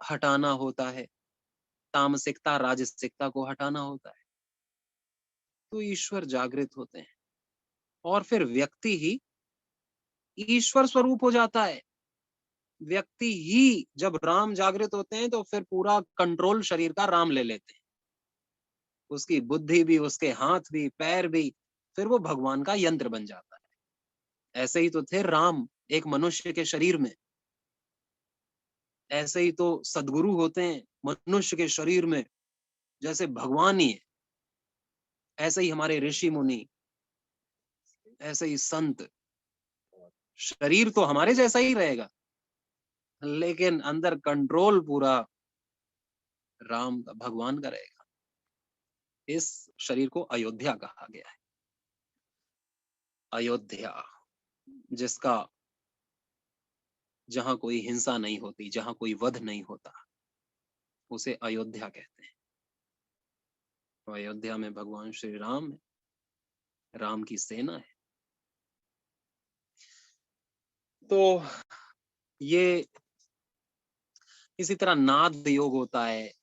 A: हटाना होता है, तामसिकता राजसिकता को हटाना होता है, तो ईश्वर जागृत होते हैं, और फिर व्यक्ति ही ईश्वर स्वरूप हो जाता है। व्यक्ति ही जब राम जागृत होते हैं तो फिर पूरा कंट्रोल शरीर का राम ले लेते हैं, उसकी बुद्धि भी, उसके हाथ भी, पैर भी, फिर वो भगवान का यंत्र बन जाता है। ऐसे ही तो थे राम एक मनुष्य के शरीर में, ऐसे ही तो सद्गुरु होते हैं मनुष्य के शरीर में, जैसे भगवान ही है। ऐसे ही हमारे ऋषि मुनि, ऐसे ही संत। शरीर तो हमारे जैसा ही रहेगा, लेकिन अंदर कंट्रोल पूरा राम का, भगवान का रहेगा। इस शरीर को अयोध्या कहा गया है। अयोध्या, जिसका, जहां कोई हिंसा नहीं होती, जहां कोई वध नहीं होता, उसे अयोध्या कहते हैं। तो अयोध्या में भगवान श्री राम है, राम की सेना है। तो ये इसी तरह नाद योग होता है,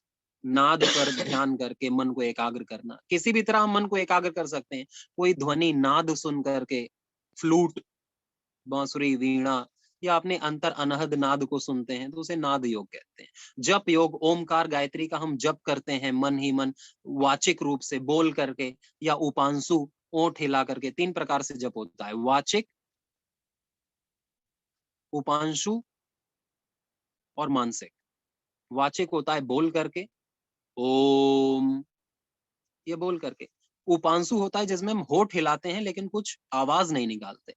A: नाद पर ध्यान करके मन को एकाग्र करना। किसी भी तरह हम मन को एकाग्र कर सकते हैं, कोई ध्वनि नाद सुन करके, फ्लूट, बांसुरी, वीणा, या अपने अंतर अनहद नाद को सुनते हैं, तो उसे नाद योग कहते हैं। जप योग, ओमकार गायत्री का हम जप करते हैं मन ही मन, वाचिक रूप से बोल करके, या उपांशु ओठ हिला करके। 3 प्रकार से जप होता है, वाचिक, उपांशु और मानसिक। वाचिक होता है बोल करके, ओम, ये बोल करके। उपांशु होता है जिसमें हम होठ हिलाते हैं लेकिन कुछ आवाज नहीं निकालते,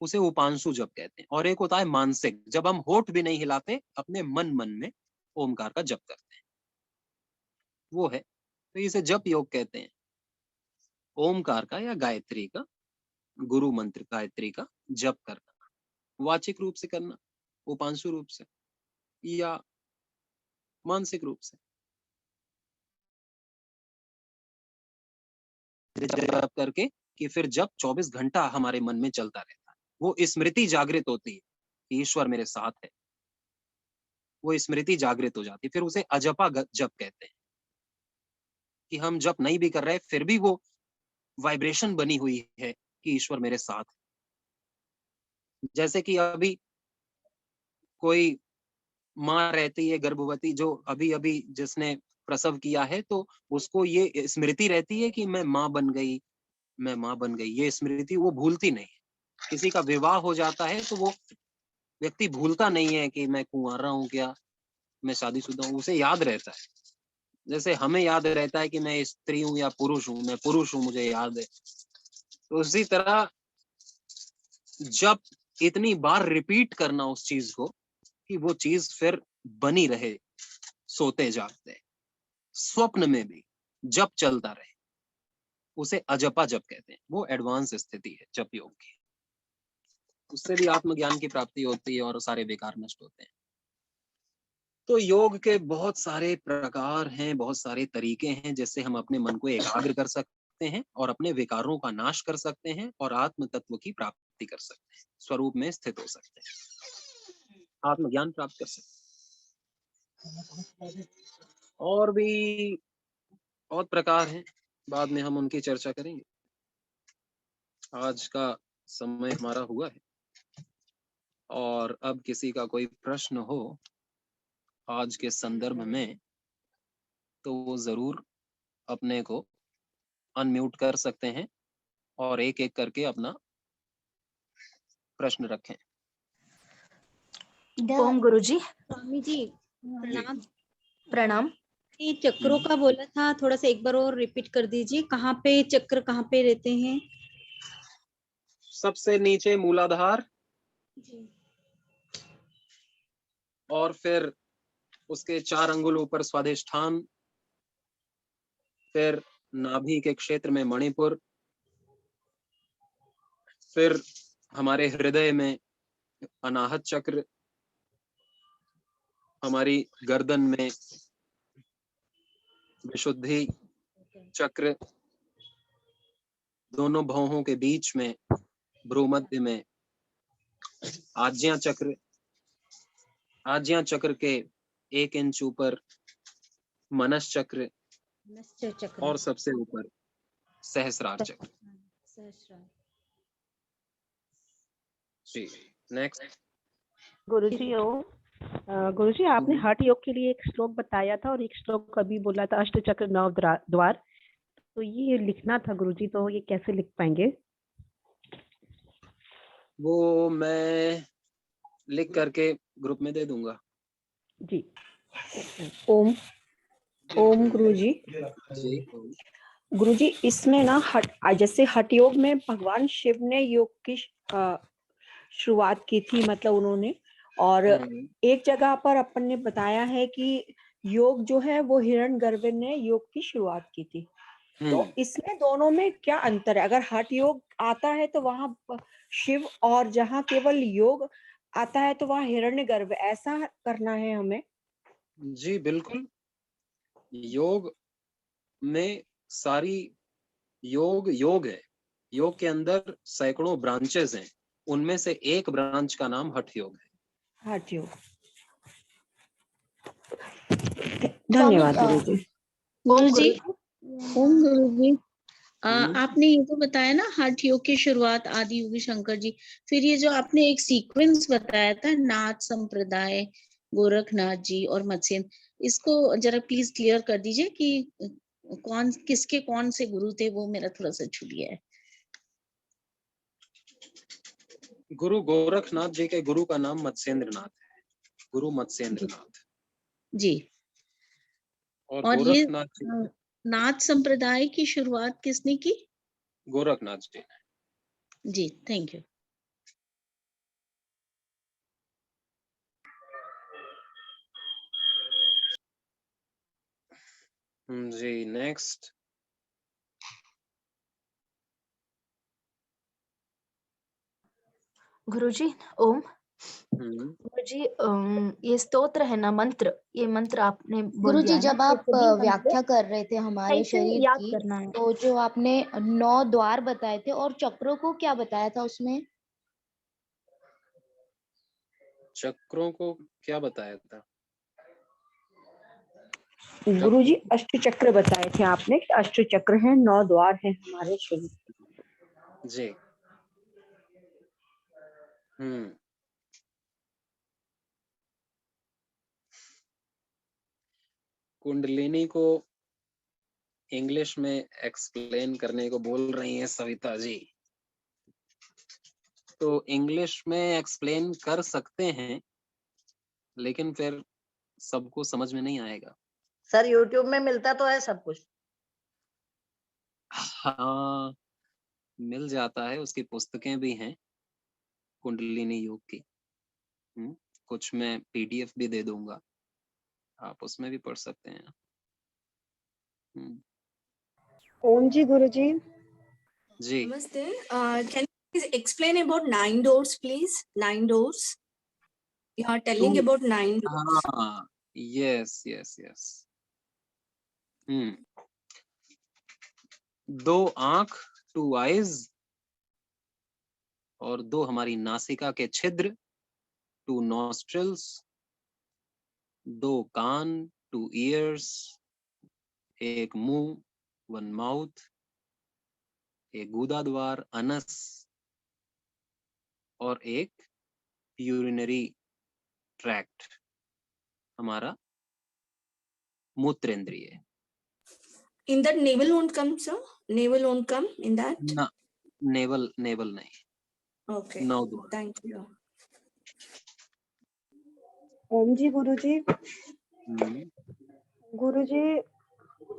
A: उसे उपांशु जप कहते हैं। और एक होता है मानसिक, जब हम होठ भी नहीं हिलाते, अपने मन मन में ओमकार का जप करते हैं, वो है। तो इसे जप योग कहते हैं, ओमकार का या गायत्री का, गुरु मंत्र गायत्री का जप करना, वाचिक रूप से करना, उपांशु रूप से, या मानसिक रूप से। जप करके कि फिर जब 24 घंटा हमारे मन में चलता रहता है, वो स्मृति जागृत होती है कि ईश्वर मेरे साथ है, वो स्मृति जागृत हो जाती है। फिर उसे अजपा जप कहते हैं, कि हम जप नहीं भी कर रहे, फिर भी वो वाइब्रेशन बनी हुई है कि ईश्वर मेरे साथ है। जैसे कि अभी कोई माँ रहती है गर्भवती, जो अभी अभी जिसने प्रसव किया है तो उसको ये स्मृति रहती है कि मैं माँ बन गई, मैं माँ बन गई, ये स्मृति वो भूलती नहीं है। किसी का विवाह हो जाता है तो वो व्यक्ति भूलता नहीं है कि मैं कुंवारा हूँ क्या, मैं शादीशुदा हूँ, उसे याद रहता है। जैसे हमें याद रहता है कि मैं स्त्री हूँ या पुरुष हूँ, मैं पुरुष हूँ मुझे याद है। तो उसी तरह जब इतनी बार रिपीट करना उस चीज को कि वो चीज फिर बनी रहे, सोते जागते, स्वप्न में भी जब चलता रहे, उसे अजपा जप कहते हैं। वो एडवांस स्थिति है जप योग की। उससे भी आत्मज्ञान की प्राप्ति होती है और सारे विकार नष्ट होते हैं। तो योग के बहुत सारे प्रकार हैं, बहुत सारे तरीके हैं जिससे हम अपने मन को एकाग्र कर सकते हैं और अपने विकारों का नाश कर सकते हैं और आत्म तत्व की प्राप्ति कर सकते हैं, स्वरूप में स्थित हो सकते हैं, आत्मज्ञान प्राप्त कर सकते हैं। और भी बहुत प्रकार हैं, बाद में हम उनकी चर्चा करेंगे। आज का समय हमारा हुआ है और अब किसी का कोई प्रश्न हो आज के संदर्भ में तो वो जरूर अपने को अनम्यूट कर सकते हैं और एक एक करके अपना प्रश्न रखें।
B: ओम गुरुजी।
C: स्वामी जी प्रणाम।
B: प्रणाम।
C: ये चक्रों का बोला था, थोड़ा सा एक बार और रिपीट कर दीजिए। कहाँ पे चक्र कहाँ पे रहते हैं?
A: सबसे नीचे मूलाधार
C: जी।
A: और फिर उसके 4 अंगुल ऊपर स्वाधिष्ठान, फिर नाभि के क्षेत्र में मणिपुर, फिर हमारे हृदय में अनाहत चक्र, हमारी गर्दन में विशुद्धि चक्र, दोनों भौहों के बीच में भ्रूमध्य में आज्ञा चक्र, आज्ञा चक्र के 1 इंच ऊपर मनस चक्र
C: चक्र
A: और सबसे ऊपर सहस्रार चक्र।
C: सहस्रार।
A: जी नेक्स्ट।
D: गुरुजी गुरुजी आपने हठ योग के लिए एक श्लोक बताया था और एक श्लोक कभी बोला था अष्टचक्र नव द्वार, तो ये लिखना था गुरुजी, तो ये कैसे लिख पाएंगे?
A: वो मैं लिख करके ग्रुप में दे दूंगा।
D: जी। ओम ओम गुरुजी।
A: जी
D: गुरुजी इसमें ना जैसे हठ योग में भगवान शिव ने योग की शुरुआत की थी, मतलब उन्होंने, और एक जगह पर अपन ने बताया है कि योग जो है वो हिरण्यगर्भ ने योग की शुरुआत की थी। तो इसमें दोनों में क्या अंतर है? अगर हठ योग आता है तो वहां शिव, और जहाँ केवल योग आता है तो वहां हिरण्यगर्भ, ऐसा करना है हमें?
A: जी बिल्कुल। योग में सारी योग है। योग के अंदर सैकड़ों ब्रांचेस हैं, उनमें से एक ब्रांच का नाम हठ योग है।
D: हठ योग। धन्यवाद गुरुजी।
C: गुरुजी ओम गुरुजी, आपने ये तो बताया ना हठ योग की शुरुआत आदि योगी शंकर जी, फिर ये जो आपने एक सीक्वेंस बताया था नाथ संप्रदाय, गोरखनाथ जी और मत्स्येंद्र, इसको जरा प्लीज क्लियर कर दीजिए कि किसके कौन से गुरु थे, वो मेरा थोड़ा सा छूट गया है।
A: गुरु गोरखनाथ जी के गुरु का नाम मत्स्येंद्र नाथ है, गुरु मत्स्येंद्र नाथ
C: जी।
A: और
C: ये
A: गोरखनाथ जी,
C: नाथ संप्रदाय की शुरुआत किसने की?
A: गोरखनाथ जी ने।
C: जी थैंक यू।
A: जी नेक्स्ट।
B: गुरुजी ओम। गुरुजी ये स्तोत्र है ना, मंत्र, ये मंत्र आपने बोल
E: गुरुजी
B: दिया है
E: जब
B: ना, ये
E: आप
B: सभी मंत्र
E: व्याख्या कर रहे थे हमारे
B: कैसे
E: शरीर
B: याद
E: की,
B: करना है?
E: तो जो आपने 9 द्वार बताए थे और चक्रों को क्या बताया था उसमें?
A: चक्रों को क्या बताया था?
D: गुरुजी अष्ट चक्र बताए थे आपने, अष्ट चक्र हैं, 9 द्वार हैं हमारे शरीर।
A: जी कुंडलिनी को इंग्लिश में एक्सप्लेन करने को बोल रही हैं सविता जी, तो इंग्लिश में एक्सप्लेन कर सकते हैं, लेकिन फिर सबको समझ में नहीं आएगा।
F: सर यूट्यूब में मिलता तो है सब कुछ।
A: हाँ, मिल जाता है, उसकी पुस्तकें भी हैं कुंडलिनी योग की। कुछ मैं पीडीएफ भी दे दूंगा, आप उसमें भी पढ़ सकते हैं।
D: ओम जी गुरुजी।
A: जी
G: Namaste. Can you please explain about 9 doors, please? 9 doors. You are telling
A: तो
G: about 9 doors.
A: हाँ, यस यस यस। 2 आंख, 2 आईज, और 2 हमारी नासिका के छिद्र, 2 नॉस्ट्रल्स, 2 कान, 2 ईयर्स, 1 मुंह, 1 माउथ, एक गुदा द्वार अनस, और एक यूरिनरी ट्रैक्ट हमारा मूत्रेंद्रिय।
G: In that navel won't come, sir? Navel won't come in that?
A: ना, नेवल नहीं।
G: Okay.
A: 9 द्वार।
G: Thank you.
D: ओम जी गुरुजी। गुरुजी,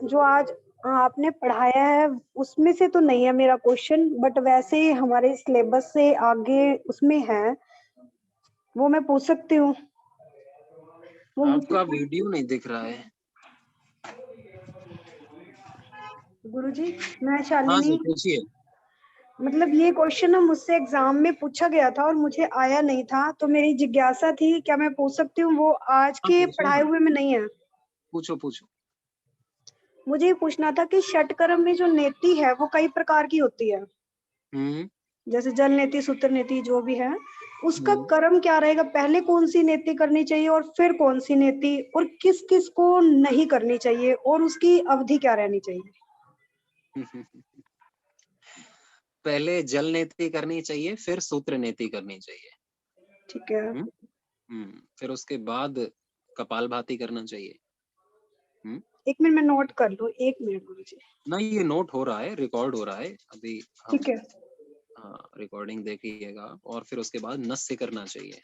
D: जो आज आपने पढ़ाया है उसमें से तो नहीं है मेरा क्वेश्चन, बट वैसे ही हमारे सिलेबस से आगे उसमें है, वो मैं पूछ सकती हूँ?
A: आपका वीडियो नहीं दिख रहा है।
D: गुरुजी, मैं
A: हाँ
D: शालिनी।
A: जी, पूछिए।
D: मतलब ये क्वेश्चन ना मुझसे एग्जाम में पूछा गया था और मुझे आया नहीं था, तो मेरी जिज्ञासा थी, क्या मैं पूछ सकती हूँ? वो आज
A: हाँ,
D: के
A: पूछो
D: पढ़ाए
A: ना।
D: हुए में नहीं है।
A: पूछो पूछो।
D: मुझे ये पूछना था कि षटकर्म में जो नेति है वो कई प्रकार की होती है, जैसे जल नेति, सूत्र नेति, जो भी है, उसका कर्म क्या रहेगा? पहले कौन सी नेति करनी चाहिए और फिर कौन सी नेति, और किस किस को नहीं करनी चाहिए, और उसकी अवधि क्या रहनी चाहिए?
A: पहले जल नेति करनी चाहिए, फिर सूत्र नेति करनी चाहिए।
D: ठीक है।
A: फिर उसके बाद कपालभाति करना चाहिए।
D: 1 मिनट में नोट कर लो, 1 मिनट गुरुजी।
A: नहीं, ये नोट हो रहा है, रिकॉर्ड हो रहा है अभी।
D: ठीक है।
A: हाँ, रिकॉर्डिंग देखिएगा। और फिर उसके बाद नस्य करना चाहिए।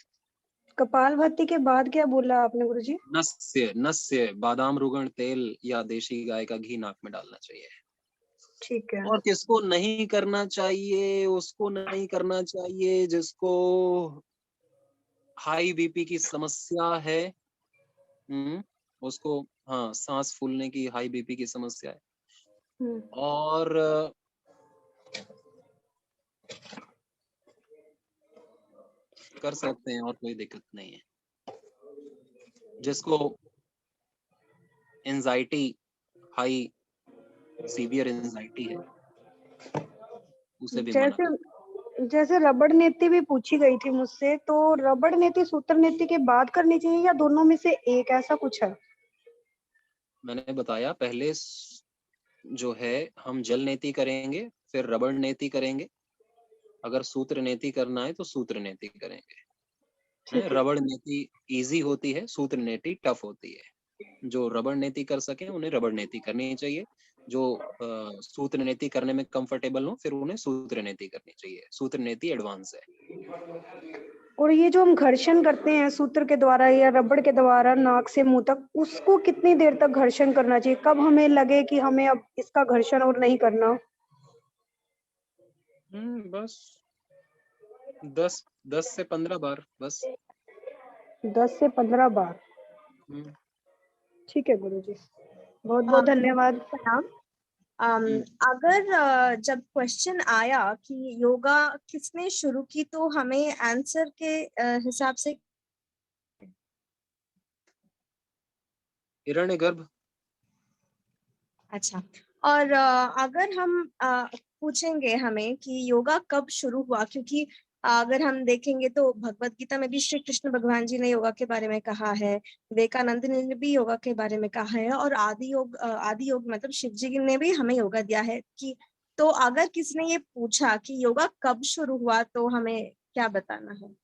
D: कपालभाति के बाद क्या बोला आपने गुरुजी?
A: नस्य बादाम रुगण तेल या देशी गाय का घी नाक में डालना चाहिए।
D: ठीक है।
A: और किसको नहीं करना चाहिए? उसको नहीं करना चाहिए जिसको हाई बीपी की समस्या है। उसको, हाँ, सांस फूलने की, हाई बीपी की समस्या है। और कर सकते हैं, और कोई दिक्कत नहीं है। जिसको एंजाइटी, हाई सीवियर एंजाइटी है, उसे भी मना।
D: जैसे रबड़ नेति भी पूछी गई थी मुझसे, तो रबड़ नेति सूत्र नेति के बाद करनी चाहिए या दोनों में से एक, ऐसा कुछ है?
A: मैंने बताया, पहले जो है हम जल नेति करेंगे, फिर रबड़ नेति करेंगे। अगर सूत्र नेति करना है तो सूत्र नेति करेंगे। रबड़ नेति इजी होती है, सूत्र नेति टफ होती है। जो रबड़ नेति कर सके उन्हें रबड़ नेति करनी चाहिए। जो सूत्र नेति करने में कंफर्टेबल हो, फिर उन्हें सूत्र नेति करनी चाहिए। सूत्र नेति एडवांस है।
D: और ये जो हम घर्षण करते हैं सूत्र के द्वारा या रबड़ के द्वारा नाक से मुंह तक, उसको कितनी देर तक घर्षण करना चाहिए? कब हमें लगे कि हमें अब इसका घर्षण और नहीं करना?
A: बस 10 से 15 बार, बस
D: 10 से 15 बार। ठीक है गुरुजी, बहुत बहुत धन्यवाद।
H: अगर जब क्वेश्चन आया कि योगा किसने शुरू की, तो हमें आंसर के हिसाब से
A: हिरण्यगर्भ।
H: अच्छा, और अगर हम पूछेंगे हमें कि योगा कब शुरू हुआ, क्योंकि अगर हम देखेंगे तो भगवत गीता में भी श्री कृष्ण भगवान जी ने योगा के बारे में कहा है, विवेकानंद ने भी योगा के बारे में कहा है, और आदि योग मतलब शिव जी ने भी हमें योगा दिया है कि, तो अगर किसी ने ये पूछा कि योगा कब शुरू हुआ, तो हमें क्या बताना है?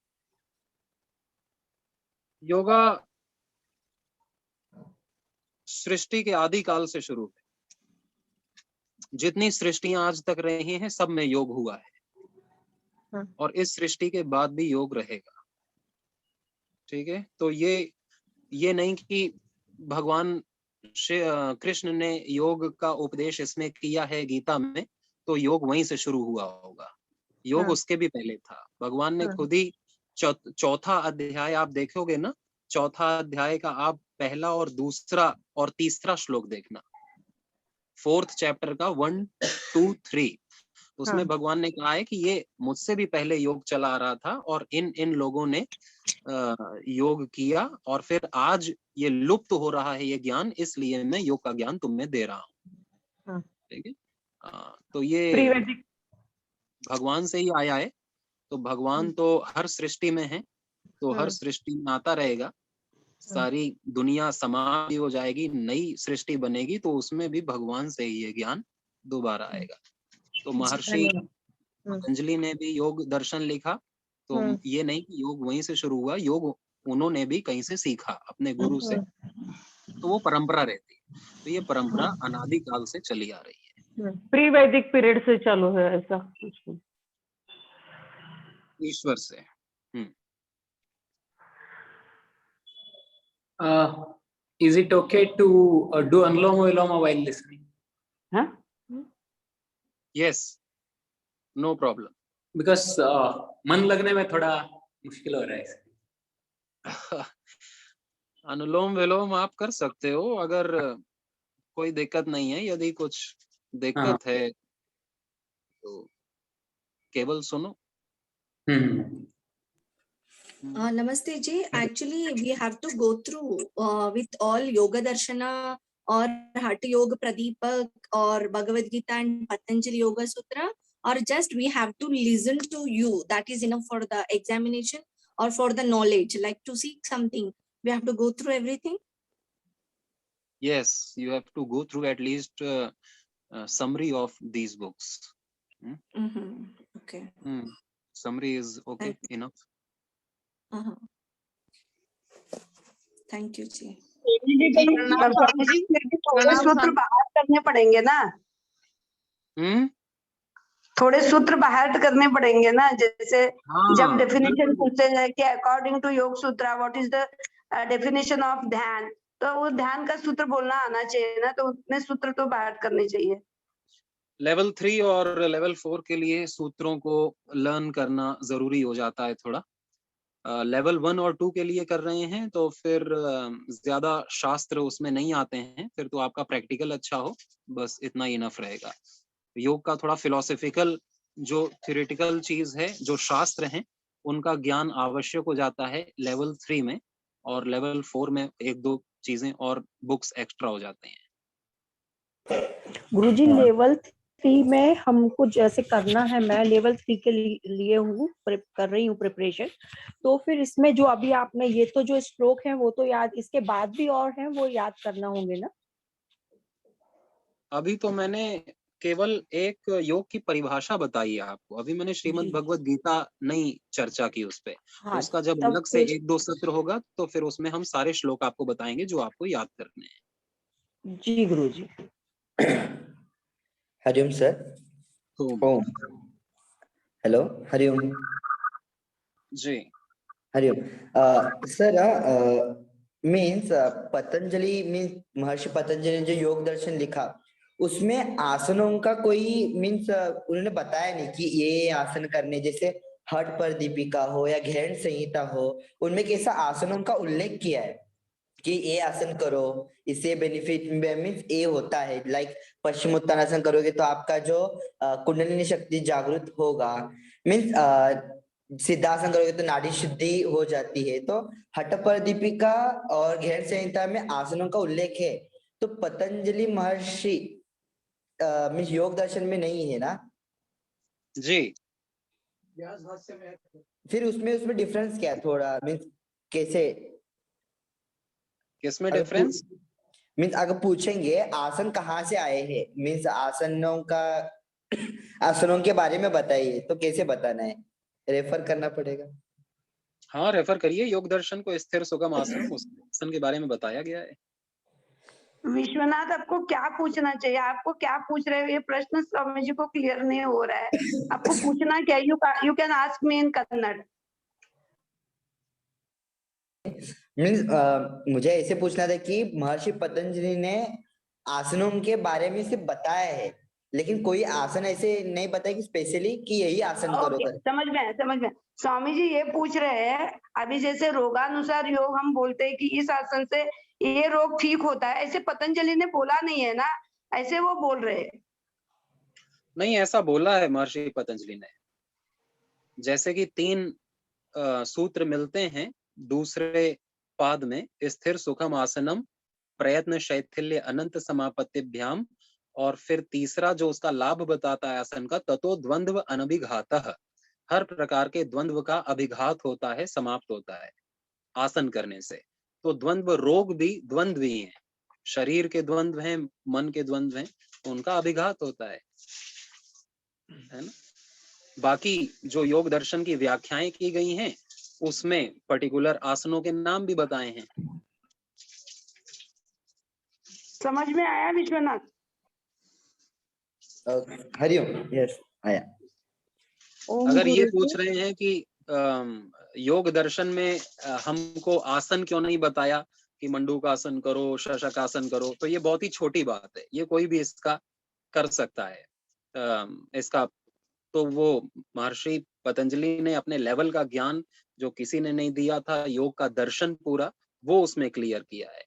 A: योगा सृष्टि के आदि काल से शुरू है। जितनी सृष्टियां आज तक रही हैं सब में योग हुआ है, और इस सृष्टि के बाद भी योग रहेगा। ठीक है, तो ये नहीं कि भगवान कृष्ण ने योग का उपदेश इसमें किया है गीता में तो योग वहीं से शुरू हुआ होगा। योग उसके भी पहले था। भगवान ने खुद ही चौथा अध्याय आप देखोगे ना, चौथा अध्याय का आप पहला और दूसरा और तीसरा श्लोक देखना, 4th चैप्टर का 1, 2, 3, उसमें भगवान ने कहा है कि ये मुझसे भी पहले योग चला आ रहा था और इन लोगों ने योग किया, और फिर आज ये लुप्त हो रहा है ये ज्ञान, इसलिए मैं योग का ज्ञान तुम्हें दे रहा हूँ। ठीक है, तो ये भगवान से ही आया है। तो भगवान तो हर सृष्टि में है, तो हर सृष्टि में आता रहेगा। सारी दुनिया समाप्ति हो जाएगी, नई सृष्टि बनेगी, तो उसमें भी भगवान से ही ये ज्ञान दोबारा आएगा। तो महर्षि पतंजलि ने भी योग दर्शन लिखा, तो ये नहीं कि योग वहीं से शुरू हुआ, योग उन्होंने भी कहीं से सीखा अपने गुरु से, तो वो परंपरा रहती है। तो ये परंपरा अनादि काल से चली आ रही है,
I: प्री वैदिक पीरियड से चालू है ऐसा कुछ नहीं।
A: ईश्वर से।
J: Is it okay to do Anuloma Viloma while listening?
I: Huh?
A: Yes, no problem.
J: Because मन लगने में थोड़ा मुश्किल हो रहा है।
A: अनुलोम विलोम आप कर सकते हो अगर कोई दिक्कत नहीं है। यदि कुछ दिक्कत है तो केवल सुनो।
G: Namaste ji. Actually, we have to go through with all Yoga Darshana or Hatha Yoga Pradipak or Bhagavad Gita and Patanjali Yoga Sutra, or just we have to listen to you. That is enough for the examination or for the knowledge. Like to seek something, we have to go through everything.
A: Yes, you have to go through at least summary of these books.
G: Okay.
A: Summary is okay enough.
G: Thank you जी।
K: थोड़े सूत्र बाहर करने पड़ेंगे ना, थोड़े सूत्र बाहर करने पड़ेंगे ना, जैसे जब डेफिनेशन पूछते हैं कि अकॉर्डिंग टू योग सूत्र what is the definition of ध्यान, तो वो ध्यान का सूत्र बोलना आना चाहिए ना, तो उतने सूत्र तो बाहर करने चाहिए।
A: लेवल 3 और लेवल 4 के लिए सूत्रों को लर्न करना जरूरी हो जाता है थोड़ा। लेवल 1 और 2 के लिए कर रहे हैं तो फिर ज्यादा शास्त्र उसमें नहीं आते हैं, फिर तो आपका प्रैक्टिकल अच्छा हो, बस इतना ही इनफ रहेगा। योग का थोड़ा फिलोसॉफिकल जो थ्योरेटिकल चीज है, जो शास्त्र हैं, उनका ज्ञान आवश्यक हो जाता है लेवल 3 में, और लेवल 4 में 1-2 चीजें और बुक्स एक्स्ट्रा हो जाते हैं।
D: गुरुजी लेवल 3 में हमको जैसे करना है, मैं लेवल 3 के लिए हूँ, कर रही हूँ प्रिपरेशन, तो फिर इसमें जो अभी आपने ये तो जो श्लोक है वो तो याद, इसके बाद भी और हैं वो याद करना होंगे ना?
A: अभी तो मैंने केवल एक योग की परिभाषा बताई है आपको, अभी मैंने श्रीमद् भगवद गीता नहीं चर्चा की उस पे। तो उसका जब अलग से 1-2 सत्र होगा तो फिर उसमें हम सारे श्लोक आपको बताएंगे जो आपको याद करने हैं।
D: जी गुरुजी।
L: हरिओम सर। ओम। हेलो, हरिओम
A: जी।
L: हरिओम sir. Means Patanjali means Maharshi Patanjali ने जो योग दर्शन लिखा उसमें आसनों का कोई मीन्स उन्होंने बताया नहीं कि ये आसन करने, जैसे हठ पर दीपिका हो या घेन संहिता हो, उनमें कैसा आसनों का उल्लेख किया है कि ये आसन करो, इससे बेनिफिट मीन्स ये होता है, लाइक पश्चिमोत्तानासन करोगे तो आपका जो कुंडलिनी शक्ति जागृत होगा, मीन्स सिद्धासन करोगे तो नाड़ी शुद्धि हो जाती है। तो हठ पर दीपिका और घेन संहिता में आसनों का उल्लेख है, तो पतंजलि महर्षि मीन्स योग दर्शन में नहीं है ना
A: जी?
L: फिर उसमें डिफरेंस क्या है थोड़ा, मीन्स कैसे,
A: किसमें डिफरेंस?
L: मीन्स अगर पूछेंगे आसन कहाँ से आए हैं, मीन्स आसनों के बारे में बताइए, तो कैसे बताना है, रेफर करना पड़ेगा?
A: हाँ, रेफर करिए योग दर्शन को, स्थिर सुगम आसन, उस आसन के बारे में बताया गया है।
K: विश्वनाथ, आपको क्या पूछना चाहिए? आपको क्या पूछ रहे हो? ये प्रश्न स्वामी जी को क्लियर नहीं हो रहा है। आपको पूछना क्या? You can ask me in Kannada.
L: Means मुझे ऐसे पूछना था कि महर्षि पतंजलि ने आसनों के बारे में सिर्फ बताया है, लेकिन कोई आसन ऐसे नहीं बताया कि स्पेशली कि यही आसन करो कर।
K: समझ में आया, समझ में। स्वामी जी ये पूछ रहे हैं, अभी जैसे रोगानुसार योग हम बोलते हैं कि इस आसन से ये रोग ठीक होता है, ऐसे पतंजलि ने बोला नहीं है ना, ऐसे वो बोल रहे हैं।
A: नहीं, ऐसा बोला है महर्षि पतंजलि ने। जैसे कि 3 सूत्र मिलते हैं दूसरे पाद में, स्थिर सुखम आसनम, प्रयत्न शैथिल्य अनंत समापत्तिभ्याम, और फिर तीसरा जो उसका लाभ बताता है आसन का, ततो द्वंद्व अनभिघातः, हर प्रकार के द्वंद्व का अभिघात होता है, समाप्त होता है आसन करने से। तो द्वंद्व रोग भी द्वंद्व ही है, शरीर के द्वंद्व हैं, मन के द्वंद्व हैं, तो उनका अभिघात होता है ना। बाकी जो योग दर्शन की व्याख्याएं की गई हैं उसमें पर्टिकुलर आसनों के नाम भी बताए हैं।
K: समझ में आया विश्वनाथ?
L: हरिओम, यस आया।
A: अगर ये पूछ रहे हैं कि योग दर्शन में हमको आसन क्यों नहीं बताया कि मंडूकासन करो, शशकासन करो, तो ये बहुत ही छोटी बात है, ये कोई भी इसका कर सकता है। इसका तो वो महर्षि पतंजलि ने अपने लेवल का ज्ञान जो किसी ने नहीं दिया था, योग का दर्शन पूरा, वो उसमें क्लियर किया है।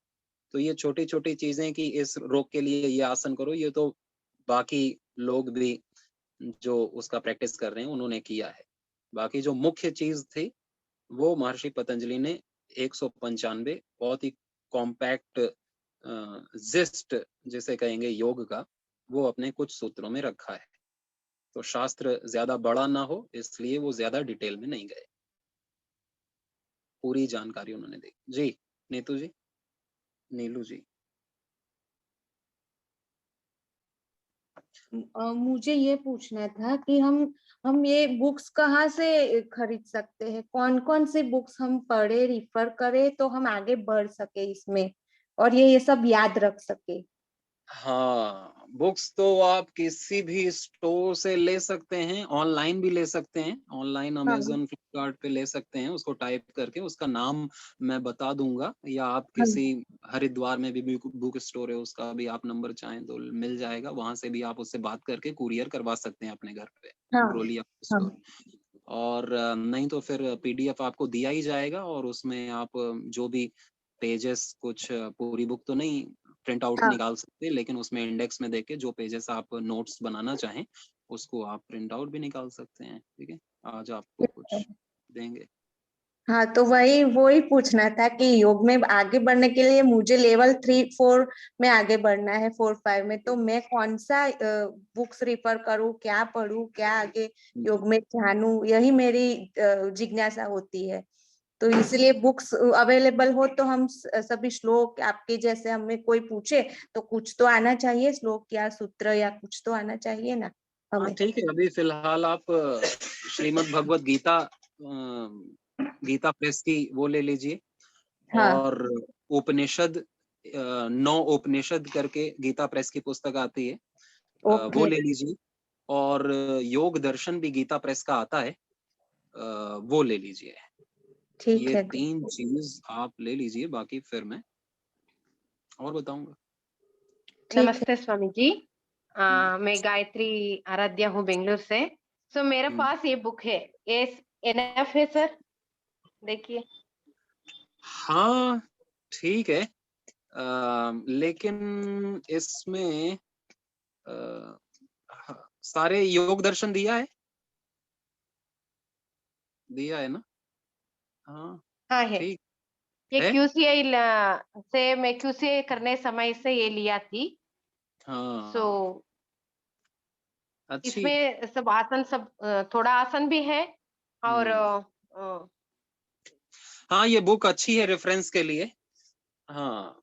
A: तो ये छोटी छोटी चीजें कि इस रोग के लिए ये आसन करो, ये तो बाकी लोग भी जो उसका प्रैक्टिस कर रहे हैं उन्होंने किया है। बाकी जो मुख्य चीज थी वो महर्षि पतंजलि ने 195 बहुत ही कॉम्पैक्ट जिस्ट जिसे कहेंगे योग का, वो अपने कुछ सूत्रों में रखा है। तो शास्त्र ज्यादा बड़ा ना हो इसलिए वो ज्यादा डिटेल में नहीं गए, पूरी जानकारी उन्होंने दी। जी नीतू जी, नीलू जी।
M: मुझे ये पूछना था कि हम ये बुक्स कहाँ से खरीद सकते हैं? कौन कौन से बुक्स हम पढ़े, रिफर करें तो हम आगे बढ़ सके इसमें, और ये सब याद रख सके?
A: हाँ, बुक्स तो आप किसी भी स्टोर से ले सकते हैं, ऑनलाइन भी ले सकते हैं, ऑनलाइन अमेजोन फ्लिपकार्ट पे ले सकते हैं। उसको टाइप करके उसका नाम मैं बता दूंगा, या आप किसी हरिद्वार में भी बुक स्टोर है उसका भी आप नंबर चाहें तो मिल जाएगा, वहां से भी आप उससे बात करके कुरियर करवा सकते हैं अपने घर पे, ब्रोलिया स्टोर। और नहीं तो फिर PDF आपको दिया ही जाएगा, और उसमें आप जो भी पेजेस, कुछ पूरी बुक तो नहीं प्रिंट आउट निकाल सकते, लेकिन उसमें इंडेक्स में देके जो पेजेस आप नोट्स बनाना चाहें उसको आप प्रिंट आउट भी निकाल सकते हैं। ठीक है, आज आपको कुछ देंगे।
M: हाँ, तो वही पूछना था कि योग में आगे बढ़ने के लिए मुझे लेवल 3-4 में आगे बढ़ना है, 4-5 में, तो मैं कौन सा बुक्स रिफर करूँ, क्या पढूं, क्या आगे योग में जानूं, यही मेरी जिज्ञासा होती है। तो इसलिए बुक्स अवेलेबल हो तो हम सभी श्लोक, आपके जैसे हमें कोई पूछे तो कुछ तो आना चाहिए, श्लोक या सूत्र या कुछ तो आना चाहिए ना हमें।
A: ठीक है, अभी फिलहाल आप श्रीमद् भगवत गीता गीता प्रेस की वो ले लीजिए। और उपनिषद 9 उपनिषद करके गीता प्रेस की पुस्तक आती है, वो ले लीजिए। और योग दर्शन भी गीता प्रेस का आता है, वो ले लीजिए।
M: ठीक है,
A: 3 चीज आप ले लीजिए, बाकी फिर मैं और बताऊंगा।
N: नमस्ते स्वामी जी, मैं गायत्री आराध्या हूँ बेंगलुरु से। सो मेरे पास ये बुक है, एनएफ है सर, देखिए।
A: हाँ ठीक है, लेकिन इसमें सारे योग दर्शन दिया है ना?
N: हाँ है, ये QCI से मैं QCI करने समय से ये लिया थी। सो इसमें सब आसन, सब थोड़ा आसन भी है, और
A: हाँ ये बुक अच्छी है रेफरेंस के लिए। हाँ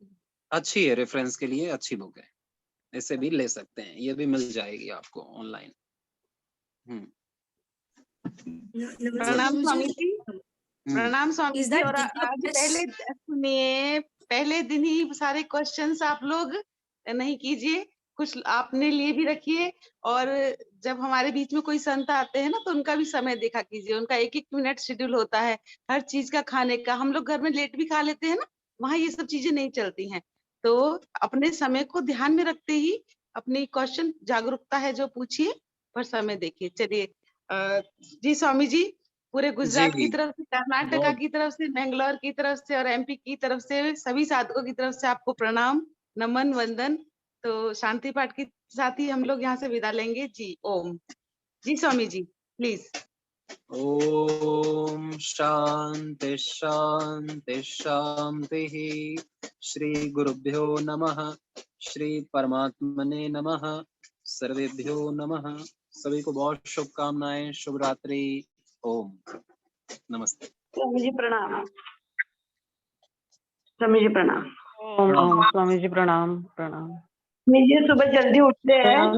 A: अच्छी है रेफरेंस के लिए, अच्छी बुक है, इसे भी ले सकते हैं, ये भी मिल जाएगी आपको ऑनलाइन।
O: प्रणाम स्वामी जी, प्रणाम स्वामी जी। और आज पहले सुनिए, पहले दिन ही सारे क्वेश्चंस आप लोग नहीं कीजिए, कुछ आपने लिए भी रखिए। और जब हमारे बीच में कोई संत आते हैं ना तो उनका भी समय देखा कीजिए, उनका 1-1 मिनट शेड्यूल होता है हर चीज का खाने का। हम लोग घर में लेट भी खा लेते हैं ना, वहाँ ये सब चीजें नहीं चलती हैं। तो अपने समय को ध्यान में रखते ही अपनी क्वेश्चन जागरूकता है जो पूछिए, पर समय देखिए। चलिए जी स्वामी जी, पूरे गुजरात की
A: जी
O: तरफ से, कर्नाटका
A: बहुत
O: की तरफ से, बेंगलोर की तरफ से और एमपी की तरफ से सभी साधकों की तरफ से आपको प्रणाम, नमन, वंदन। तो शांति पाठ के साथ ही हम लोग यहाँ से विदा लेंगे जी। ओम। जी स्वामी जी प्लीज।
A: ओम शांति शांति शांति। श्री गुरुभ्यो नमः, श्री परमात्मने नमः, सर्वेभ्यो नमः। सभी को बहुत शुभकामनाएं, शुभ रात्रि। ओम नमस्ते।
K: स्वामी जी प्रणाम। स्वामी जी प्रणाम।
I: ओम ओम स्वामी जी प्रणाम प्रणाम।
K: स्वामी जी सुबह जल्दी उठते हैं।